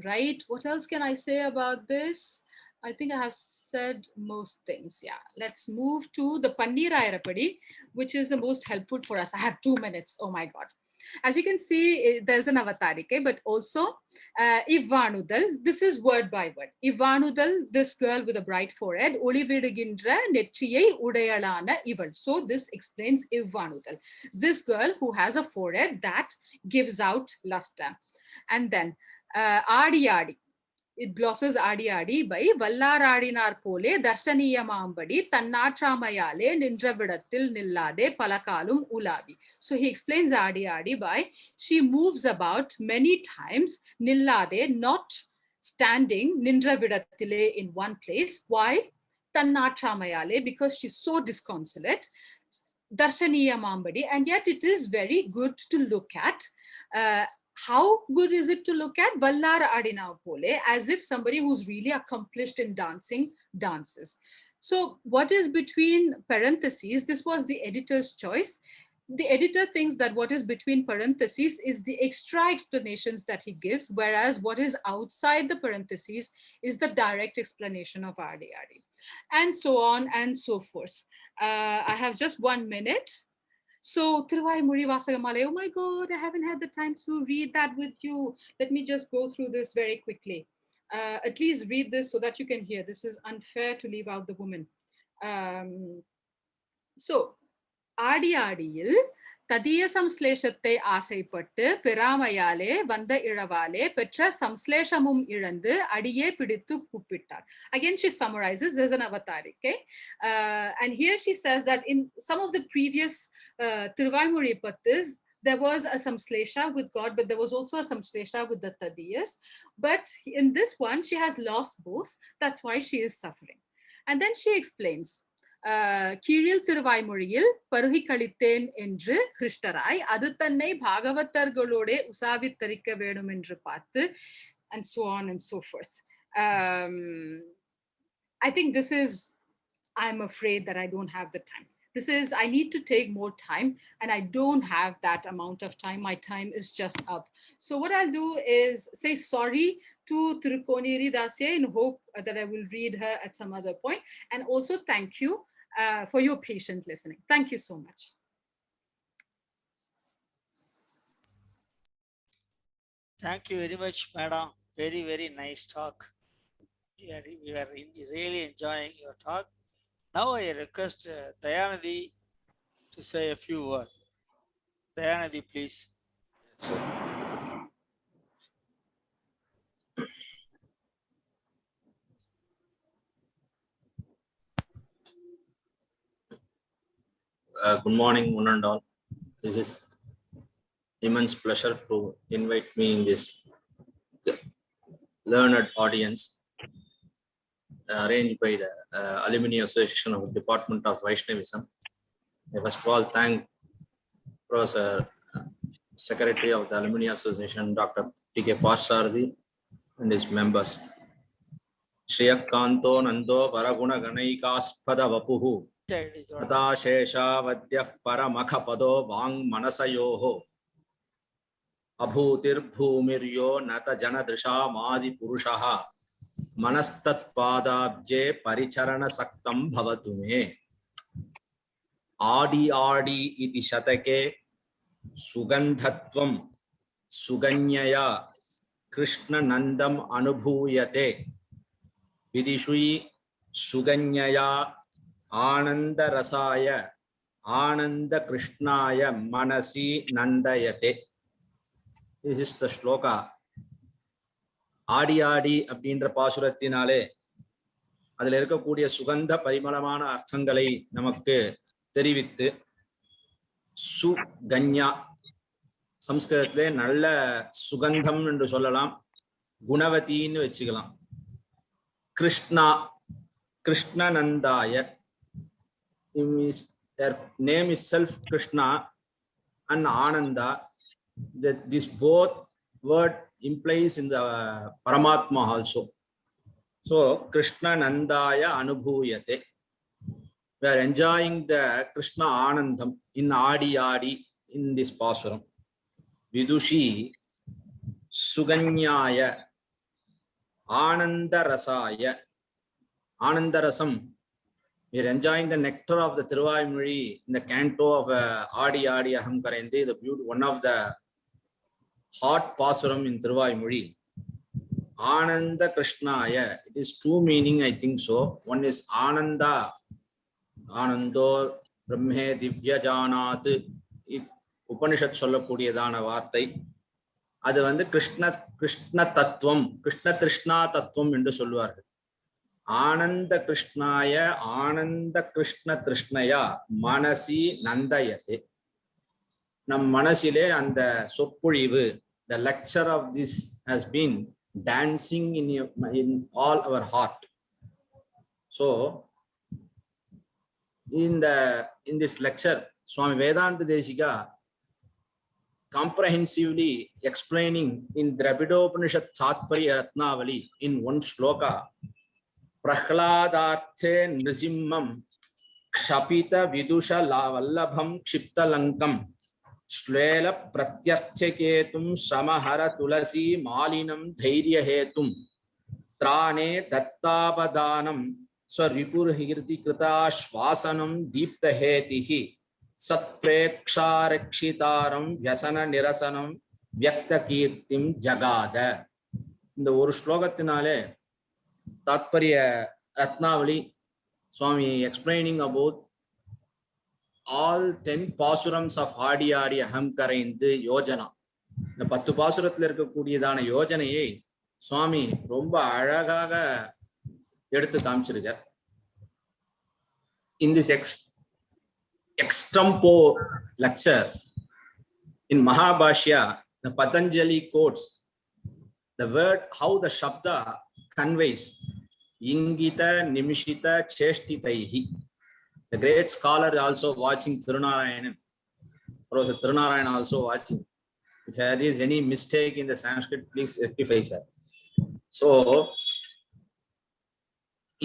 Right, what else can I say about this? I think I have said most things. Yeah, let's move to the Pannirairapadi, which is the most helpful for us. I have 2 minutes. Oh my God. As you can see, there's an avatarike, but also Ivvanudal. This is word by word. Ivvanudal, this girl with a bright forehead, Olividugindra Netriyai Udayalana Ival. So this explains Ivvanudal. This girl who has a forehead that gives out luster. And then Adi Adi. It glosses Adi Adi by Vallaradinar Pole, Darshaniyamambadi, Tannatramayale, Nindravidatil Nillade, Palakalum Ulavi. So he explains Adi Adi by she moves about many times, Nillade, not standing, Nindravidatile in one place. Why? Tannatramayale, because she's so disconsolate. Darshaniyamambadi, and yet it is very good to look at. How good is it to look at? Vallara Adina Pole, as if somebody who's really accomplished in dancing dances. So what is between parentheses? This was the editor's choice. The editor thinks that what is between parentheses is the extra explanations that he gives, whereas what is outside the parentheses is the direct explanation of Adi Adi, and so on and so forth. I have just 1 minute. So Tiruvāymoḻi Vasagamale, oh my God, I haven't had the time to read that with you. Let me just go through this very quickly. At least read this so that you can hear. This is unfair to leave out the woman. So, Adi Adiyil, Tadiya Samsleshatte Asaipatte, Piramayale, Vanda Iravale, Petra Samsleshamum Irandu, Adiye Pidittu Kupittar. Again, she summarizes, there's an avatar, okay? And here she says that in some of the previous Tiruvāymoļi Pattas, there was a samslesha with God, but there was also a samslesha with the Tadiyas. But in this one, she has lost both. That's why she is suffering. And then she explains, கீழில் திருவாய்மொழியில் பருகி கழித்தேன் என்று கிருஷ்டராய் அது தன்னை பாகவதர்களோடே உசாவித்தரிக்க வேண்டும் என்று பார்த்து, and so on and so forth. I think this is, I'm afraid that I don't have the time. This is, I need to take more time and I don't have that amount of time. My time is just up. So what I'll do is say sorry to Tirukoniri Dasya in hope that I will read her at some other point. And also thank you for your patient listening. Thank you so much. Thank you very much, madam. Very, very nice talk. We are really enjoying your talk. Now I request Dayanadi to say a few words. Dayanadi, please. Good morning, one and all. This is immense pleasure to invite me in this learned audience arranged by the Alumni Association of the Department of Vaishnavism. I first of all thank Professor Secretary of the Alumni Association, Dr. T.K. Parsardi, and his members. Shriyakanto Nando Paraguna Ganaikaspada Vapuhu Tata Shesha Vadyah Paramakapado Vang Manasayoho Abhutir Bhumiryo Nata Jana Drisha Madi Purushaha Manastat Padabje Paricharana Saktam Bhavatume Adi Adi iti Shatake Sugandhatvam Suganyaya Krishna Nandam Anubhuyate Vidishui Suganyaya Ananda Rasaya Ananda Krishnaya Manasi Nandayate. This is the shloka. Adi Adi அப்படின்ற பாசுரத்தினாலே அதில் இருக்கக்கூடிய சுகந்த பரிமளமான அர்த்தங்களை நமக்கு தெரிவித்து சுகன்யா சம்ஸ்கிருதத்திலே நல்ல சுகந்தம் என்று சொல்லலாம், குணவதின்னு வச்சுக்கலாம். Krishna கிருஷ்ணநந்தாய, their name is self Krishna and Ananda. That this both word implies in the Paramatma also. So Krishna Nandaya Anubhuyate. We are enjoying the Krishna Anandam in Adi Adi in this pasuram. Vidushi Suganyaya Ananda Rasaya. Ananda Rasam We are enjoying the nectar of the Tiruvāymoḻi in the canto of Adi Adi Aham Karayante, the beauty, one of the hot pasuram in Tiruvāymoļi. Ananda Krishnaya. It is two meaning, I think so. One is Ananda. Anando Brahme Divya Janat. Upanishad சொல்லக்கூடியதான வார்த்தை. அது வந்து கிருஷ்ண தத்துவம், கிருஷ்ண கிருஷ்ணா தத்துவம் என்று சொல்வார்கள். ஆனந்த கிருஷ்ணாய ஆனந்த கிருஷ்ண கிருஷ்ணயா மனசி நந்தயதே. நம் மனசிலே அந்த சொற்பொழிவு, the lecture of this has been dancing in all our heart. So in this lecture, Swami Vedanta Desika comprehensively explaining in Dravidopanishad Tatparya Ratnavali in one shloka, Prahladarthe Nrisimham Kshapita Vidusha Lavallabham Kshiptalankam Shlela Pratyarcheketum Samahara Tulasi Malinam Dhairyahetum Trane Dattapadanam Swaripurhirti Krita Shvasanam Deeptahetihi சத்பிரேக்ஷாரக்ஷிதாரம் வியசன நிரசனம் வியக்த கீர்த்திம் ஜகாத. இந்த ஒரு ஸ்லோகத்தினாலே தாத்பரிய ரத்னாவளி சுவாமி explaining about all 10 பாசுரம்ஸ் of ஆடி ஆடி அகம் கரைந்து யோஜனா. இந்த 10 பாசுரத்தில் இருக்கக்கூடியதான யோஜனையை சுவாமி ரொம்ப அழகாக எடுத்து காமிச்சிருக்கார். In this extempo lecture in Mahabhashya, the Patanjali quotes the word, how the Shabda conveys Ingita Nimishita Cheshtitaihi. The great scholar also watching Tirunarayanan, Professor Tirunarayanan also watching. If there is any mistake in the Sanskrit, please rectify, sir. So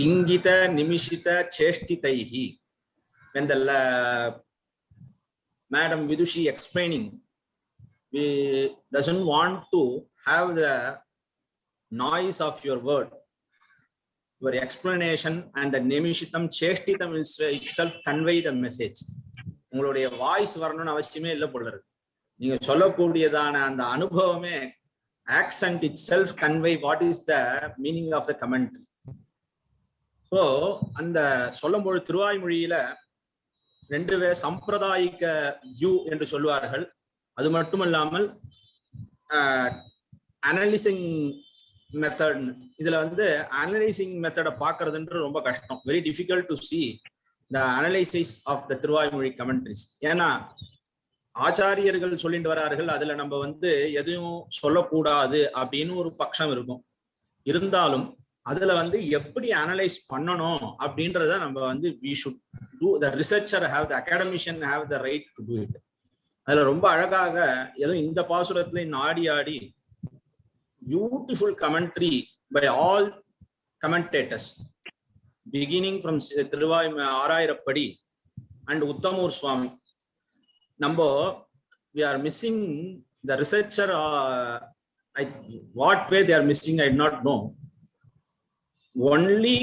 Ingita Nimishita Cheshtitaihi. When the Madam Vidushi explaining, we doesn't want to have the noise of your word. Your explanation and the Nimishitam Cheshtitam will itself convey the message. உங்களுடைய voice வரணும்னு அவசியமே இல்லை போல இருக்கு. நீங்க சொல்லக்கூடியதான அந்த அனுபவமே accent itself convey what is the meaning of the commentary. So அந்த சொல்லும்போது திருவாய்மொழியில ரெண்டு சம்பிரதாயிக வியூ என்று சொல்லுவார்கள். அது மட்டுமல்லாமல் அனலைசிங் மெத்தட், இதுல வந்து அனலைசிங் மெத்தடை பார்க்கறதுன்றது ரொம்ப கஷ்டம். Very difficult to see the analysis of the Thiruvaimozhi commentaries. ஏன்னா ஆச்சாரியர்கள் சொல்லிட்டு வரார்கள், அதுல நம்ம வந்து எதுவும் சொல்லக்கூடாது அப்படின்னு ஒரு பட்சம் இருக்கும். இருந்தாலும் அதுல வந்து எப்படி அனலைஸ் பண்ணணும் அப்படின்றத நம்ம வந்து we should do, the researcher have, the academician have the right to do it. அதுல ரொம்ப அழகாக ஏதோ இந்த பாசுரத்துல ஆடி ஆடி beautiful commentary by all commentators beginning from ஆறாயிரப்படி and Uttamur Swami. நம்ம we are missing the researcher, what way they are missing I do not know. Only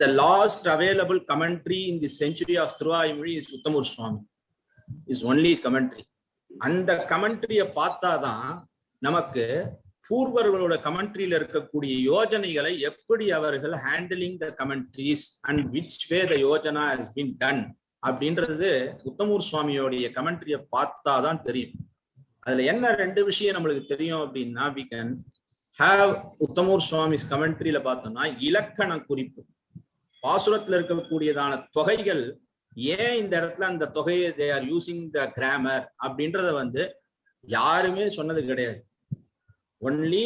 the last available commentary in the century of Tiruvāymoļi is Uttamur Swami, is only his commentary. அந்த கமெண்ட்ரியை பார்த்தாதான் நமக்கு பூர்வர்களோட கமெண்ட்ரியில இருக்கக்கூடிய யோஜனைகளை எப்படி அவர்கள் handling the commentaries and which way the Yojana has been done அப்படின்றது உத்தமூர் சுவாமியோடைய கமெண்ட்ரியை பார்த்தாதான் தெரியும். அதுல என்ன ரெண்டு விஷயம் நம்மளுக்கு தெரியும் அப்படின்னா, we can have Uthamur Swami's கமெண்ட்ரியில பார்த்தோம்னா இலக்கண குறிப்பு, பாசுரத்துல இருக்கக்கூடியதான தொகைகள் ஏன் இந்த இடத்துல அந்த தொகையை they are using the grammar அப்படின்றத வந்து யாருமே சொன்னது கிடையாது. ஒன்லி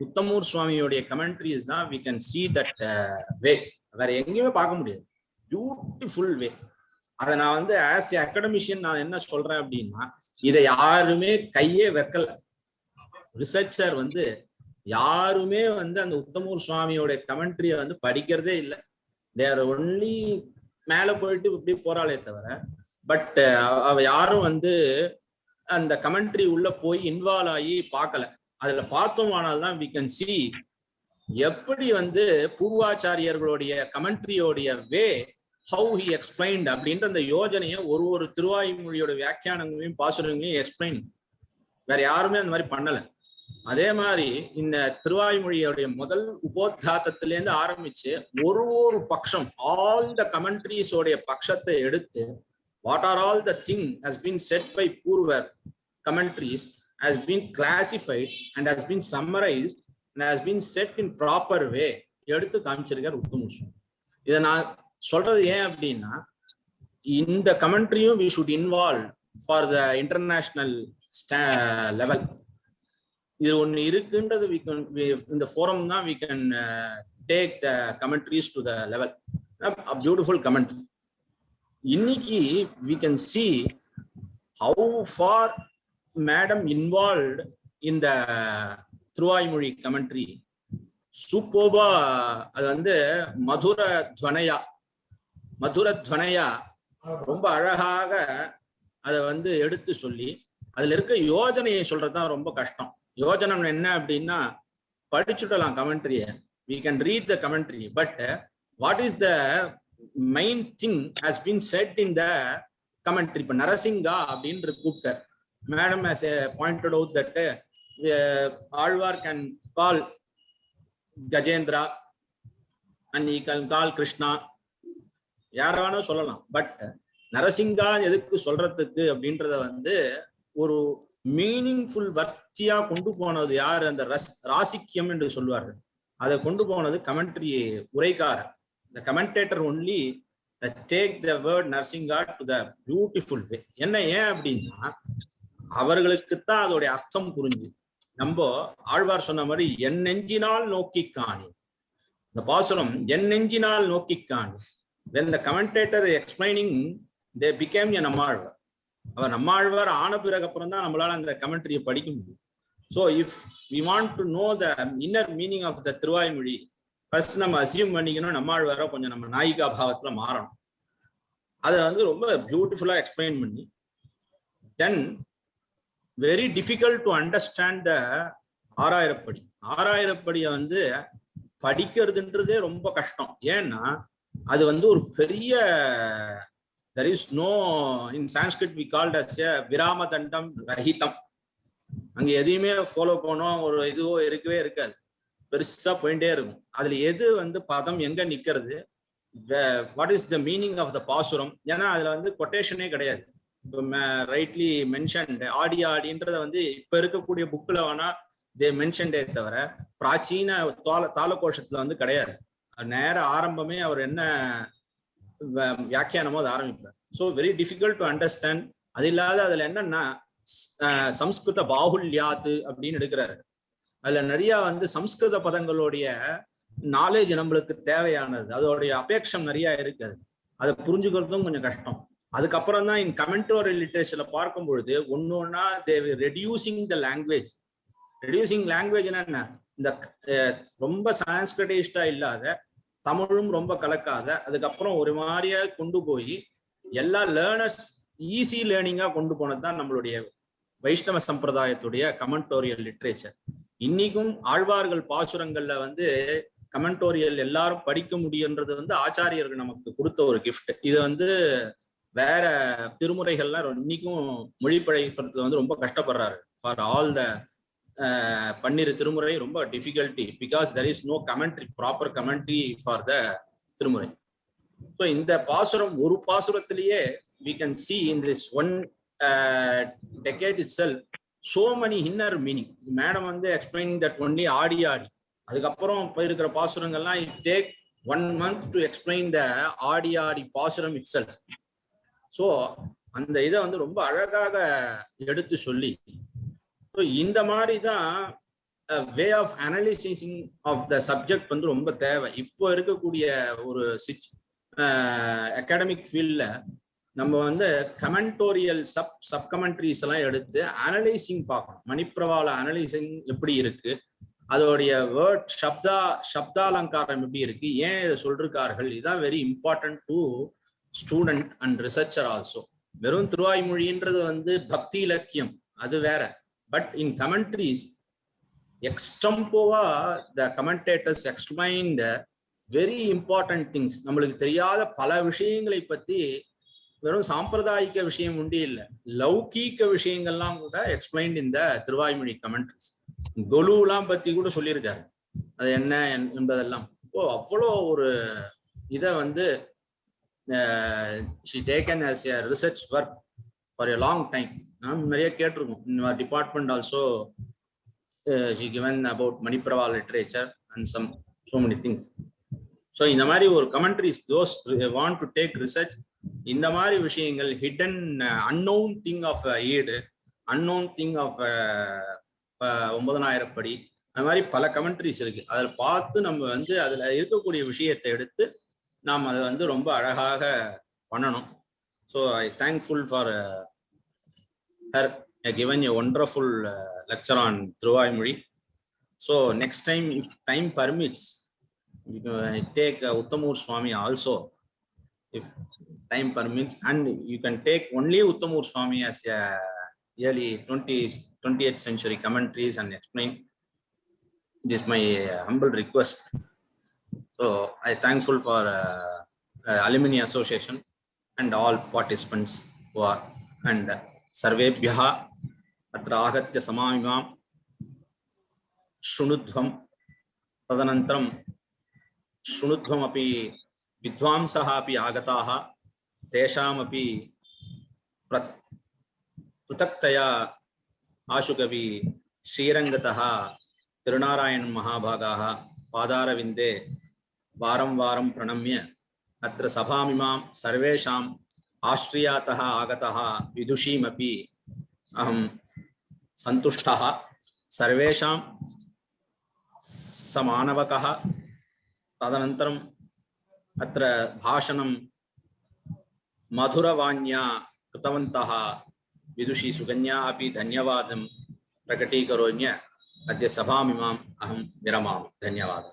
உத்தமூர் சுவாமியோடைய கமெண்ட்ரிஸ் தான் we can see that way. வேற எங்கேயுமே பார்க்க முடியாது. பியூட்டிஃபுல் வே. அதை நான் வந்து ஆஸ் ஏ அகடமிஷியன் நான் என்ன சொல்றேன் அப்படின்னா, இதை யாருமே கையே வைக்கல. ரிசர்ச்சர் வந்து யாருமே வந்து அந்த உத்தமூர் சுவாமியோட கமெண்ட்ரியை வந்து படிக்கிறதே இல்லை. தேர் ஒன்லி மேல போயிட்டு இப்படி போறாளே தவிர, பட் அவ யாரும் வந்து அந்த கமெண்ட்ரி உள்ள போய் இன்வால்வ் ஆகி பார்க்கல. அதுல பார்த்தோமானால்தான் we can see எப்படி வந்து பூர்வாச்சாரியர்களுடைய கமெண்ட்ரியோடைய வே how he explained அப்படின்ற அந்த யோஜனையை ஒரு திருவாய்மொழியோட வியாக்கியானங்களையும் பாசுரங்களையும் எக்ஸ்பிளைன் வேற யாருமே அந்த மாதிரி பண்ணல. அதே மாதிரி இந்த திருவாய்மொழியோடைய முதல் உபோத்காத்தத்திலேருந்து ஆரம்பிச்சு ஒரு பட்சம் ஆல் த கமெண்ட்ரிஸோடைய பட்சத்தை எடுத்து what are all the thing has been set by பூர்வர் commentaries has been classified and has been summarized and has been set in proper way எடுத்து காமிச்சிருக்கார் உத்தமூஷம். இதை நான் சொல்றது ஏன் அப்படின்னா, இந்த கமெண்ட்ரியும் we should involve for the international level. இது ஒன்று இருக்குன்றது இந்த ஃபோரம் தான் we can take the commentaries to the level. A beautiful commentary. இன்னைக்கு we can see how far madam involved in the Tiruvāymoļi commentary. சூப்பர்பா. அது வந்து மதுர துவனையா ரொம்ப அழகாக அதை வந்து எடுத்து சொல்லி அதுல இருக்க யோஜனையை சொல்றதுதான் ரொம்ப கஷ்டம். யோஜனம் என்ன அப்படின்னா, படிச்சுடலாம் கமெண்ட்ரியை, we can read the commentary, but what is the main thing has been said in the commentary. இப்ப நரசிங்கா அப்படின்னு கூப்பிட்டார். Madam has pointed out that Alvar can call Gajendra and he can call Krishna. யார வேணா சொல்லலாம். But Narasinga எதுக்கு சொல்றதுக்கு அப்படின்றத வந்து ஒரு மீனிங்ஃபுல் வர்த்தியா கொண்டு போனது யாரு? அந்த ராசிக்கியம் என்று சொல்வார்கள். அதை கொண்டு போனது கமெண்ட்ரி உரைக்காரர். The commentator only take the word Narasimha to the beautiful way. என்ன ஏன் அப்படின்னா, அவர்களுக்குத்தான் அதோடைய அர்த்தம் புரிஞ்சு. நம்ம ஆழ்வார் சொன்ன மாதிரி என் நெஞ்சினால் நோக்கி காணி, இந்த பாசுரம் என் நெஞ்சினால் நோக்கி காணி. when the commentator explaining they became a Nammalvar. அவர் நம்மாழ்வார் ஆன பிறகு அப்புறம் தான் நம்மளால அந்த கமெண்ட்ரியை படிக்க முடியும். So if we want to know the inner meaning of the Thiruvaimozhi, first நம்ம அசியூம் பண்ணிக்கணும் நம்மாழ்வாரை கொஞ்சம் நம்ம நாயிகா பாவத்துல மாறணும். அதை வந்து ரொம்ப பியூட்டிஃபுல்லா எக்ஸ்பிளைன் பண்ணி, then very difficult to understand the Arayirappadi. ஆறாயிரப்படியை வந்து படிக்கிறதுன்றதே ரொம்ப கஷ்டம். ஏன்னா அது வந்து ஒரு பெரிய there is no in Sanskrit we called as a விராம தண்டம் ரஹிதம். அங்க எதையுமே ஃபாலோ பண்ணோம் ஒரு இதுவோ இருக்கவே இருக்காது, பெருசா போயிட்டே இருக்கும். அதுல எது வந்து பதம் எங்க நிக்கிறது, what is the meaning of the pasuram. ஏன்னா அதுல வந்து கொட்டேஷனே கிடையாது. இப்போ ரைட்லி மென்ஷன்ட் ஆடின்றத வந்து இப்ப இருக்கக்கூடிய புக்ல வேணா தே மென்ஷன்டே தவிர பிராச்சீன தாளகோஷத்துல வந்து கிடையாது. நேர ஆரம்பமே அவர் என்ன வியாக்கியானமோ அதை ஆரம்பிப்பார். So very difficult to understand. அது இல்லாத அதுல என்னன்னா சம்ஸ்கிருத பாகுல்யாத்து அப்படின்னு எடுக்கிறாரு. அதுல நிறைய வந்து சம்ஸ்கிருத பதங்களுடைய நாலேஜ் நம்மளுக்கு தேவையானது, அதோடைய அபேட்சம் நிறைய இருக்குது. அதை புரிஞ்சுக்கிறதும் கொஞ்சம் கஷ்டம். அதுக்கப்புறம் தான் இன் கமெண்டோரியல் லிட்ரேச்சர்ல பார்க்கும் பொழுது ஒன்னொன்னா they reducing the language. Reducing language என்ன, இந்த ரொம்ப சான்ஸ்கிரிட்டிஸ்டா இல்லாத தமிழும் ரொம்ப கலக்காத, அதுக்கப்புறம் ஒரு மாதிரியா கொண்டு போய் எல்லா லேர்னர்ஸ் ஈஸி லேர்னிங்கா கொண்டு போனதுதான் நம்மளுடைய வைஷ்ணவ சம்பிரதாயத்துடைய கமெண்டோரியல் லிட்ரேச்சர். இன்னைக்கும் ஆழ்வார்கள் பாசுரங்கள்ல வந்து கமெண்டோரியல் எல்லாரும் படிக்க முடியுன்றது வந்து ஆச்சாரியர்கள் நமக்கு கொடுத்த ஒரு கிஃப்ட். இது வந்து வேற திருமுறைகள்லாம் இன்னைக்கும் மொழிபெயர்ப்பதுல வந்து ரொம்ப கஷ்டப்படுறாரு. For all the Panniru Thirumurai ரொம்ப difficulty because there is no commentary, proper commentary for the Thirumurai. So இந்த பாசுரம் ஒரு பாசுரத்திலேயே we can see in this one decade itself so many inner meaning. Madam வந்து explaining that only ஆடி. அதுக்கப்புறம் போயிருக்கிற பாசுரங்கள்லாம் it take 1 month to explain the ஆடி பாசுரம் itself. So அந்த இதை வந்து ரொம்ப அழகாக எடுத்து சொல்லி, ஸோ இந்த மாதிரி தான் way of analysing of the subject வந்து ரொம்ப தேவை. இப்போ இருக்கக்கூடிய ஒரு அகாடமிக் ஃபீல்டில் நம்ம வந்து கமெண்டோரியல் சப் கமெண்ட்ரிஸ் எல்லாம் எடுத்து அனலைசிங் பார்க்கணும். மணிப்பிரவாள அனலைசிங் எப்படி இருக்கு, அதோடைய வேர்ட் சப்தாலங்காரம் எப்படி இருக்கு, ஏன் இதை சொல்றார்கள், இதுதான் very important to student and researcher also. வெறும் திருவாய்மொழின்றது வந்து பக்தி இலக்கியம், அது வேற. பட் இன் கமெண்ட்ரிஸ் எக்ஸ்டம்போவா the commentators explain the very important things. நம்மளுக்கு தெரியாத பல விஷயங்களை பத்தி வெறும் சாம்பிரதாயிக விஷயம் உண்டு இல்லை, லௌகீக விஷயங்கள்லாம் கூட எக்ஸ்பிளைன்ட் இந்த திருவாய்மொழி கமெண்ட்ரிஸ். கொலுலாம் பத்தி கூட சொல்லியிருக்காரு, அது என்ன என்பதெல்லாம். அவ்வளோ ஒரு இதை வந்து she taken as a research work for a long time. நாம் நிறைய கேட்டிருக்கோம். in our department also she given about Maniprava literature and so many things. So இந்த மாதிரி ஒரு commentaries, those want to take research, இந்த மாதிரி விஷயங்கள் hidden unknown thing of ஈடு, unknown thing of 9000 படி, அந்த மாதிரி பல commentaries இருக்கு. அதில் பார்த்து நம்ம வந்து அதுல இருக்கக்கூடிய விஷயத்தை எடுத்து நாம் அதை வந்து ரொம்ப அழகாக பண்ணணும். So I thankful for her given a wonderful lecture on Tiruvāymoļi. So next time, if time permits, you can take Uttamur Swami also, if time permits, and you can take only Uttamur Swami as a early 20th century commentaries and explain. It is my humble request. So I thankful for Alumni Association and all participants who are, and सर्वेभ्यः अत्र आगत्य समामिमां शृणुध्वं, तदनन्तरं शृणुध्वमपि विद्वांसः अपि आगताः, तेषामपि पृथक्तया आशुकवि श्रीरङ्गतः तिरुनारायण महाभागाः पादारविन्दे वारं वारं प्रणम्य अत्र सभामिमां सर्वेषाम् आश्रयातः आगतः विदुषीमपि अहं सन्तुष्टः। सर्वेषां समानवकः। तदनन्तरम् अत्र भाषणं मधुरवाण्या कृतवन्तः विदुषी सुकन्या अपि धन्यवादं प्रकटीकरोम्य अद्य सभामिमाम् अहं विरमामि। धन्यवादः।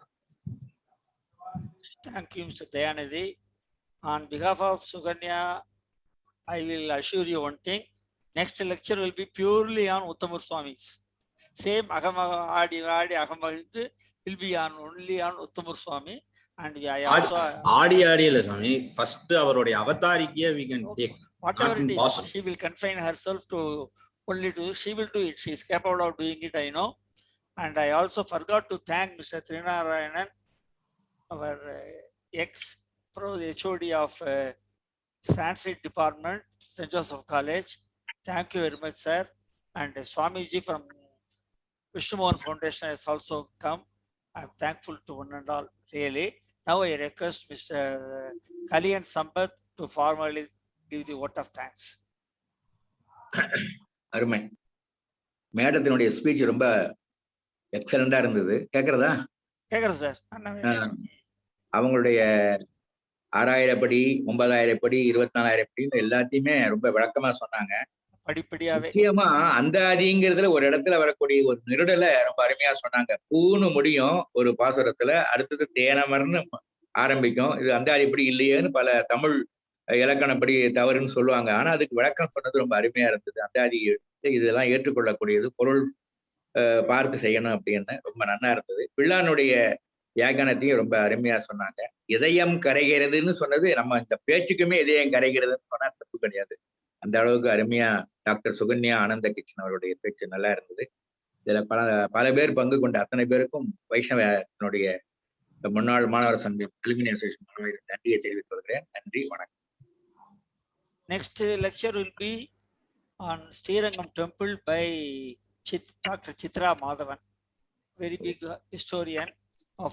Thank you, Mr. Dayanidhi. On behalf of Suganya, I will assure you one thing. Next lecture will be purely on Uttamur Swamis. Same Adi will be on only on Uttamur Swami. And I also Adi Swami. First our avatarikia we can take. Whatever it is, she will confine herself to only to. She will do it. She is capable of doing it, I know. And I also forgot to thank Mr. Trinarayanan, our ex-pro HOD of Sanskrit Department, St. Joseph College. Thank you very much, sir. And Swamiji from Vishnumohan Foundation has also come. I am thankful to one and all, really. Now I request Mr. Kaliyan Sampath to formally give the vote of thanks. அருமை. மேடத்தினுடைய speech ரொம்ப எக்ஸலண்டா இருந்தது. கேக்குறதா? கேக்குறேன் sir. அவங்களுடைய 6000 படி 9000 படி 24000 படின்னு எல்லாத்தையுமே ரொம்ப விளக்கமா சொன்னாங்க. படிப்படியாவே முக்கியமா அந்த ஆதிங்கிறதுல ஒரு இடத்துல வரக்கூடிய ஒரு நிருடலை ரொம்ப அருமையா சொன்னாங்க. பூன்னு முடியும் ஒரு பாசுரத்துல, அடுத்தது தேனமர்னு ஆரம்பிக்கும். இது அந்த ஆதிப்படி இல்லையேன்னு பல தமிழ் இலக்கணப்படி தவறுன்னு சொல்லுவாங்க. ஆனா அதுக்கு விளக்கம் சொன்னது ரொம்ப அருமையா இருந்தது. அந்த ஆதி இதெல்லாம் ஏற்றுக்கொள்ளக்கூடியது, பொருள் பார்த்து செய்யணும் அப்படின்னு ரொம்ப நல்லா இருந்தது. பிள்ளானுடைய வியாகனத்தையும் ரொம்ப அருமையா சொன்னாங்க. இதயம் கரைகிறதுன்னு சொன்னது நம்ம இந்த பேச்சுக்குமே இதயம் கரைகிறதுன்னு சொன்னா தப்பு கிடையாது. அந்த அளவுக்கு அருமையா டாக்டர் சுகன்யா ஆனந்த கிருஷ்ணன் அவருடைய பேச்சு நல்லா இருந்தது. இதுல பல பேர் பங்கு கொண்ட அத்தனை பேருக்கும் வைஷ்ணவனுடைய முன்னாள் மாணவர் சங்க அலுமினி அசோசியேஷன் நன்றியை தெரிவித்துக் கொள்கிறேன். நன்றி, வணக்கம். Next lecture will be on Srirangam Temple by Dr. Chitra Madhavan, very big historian of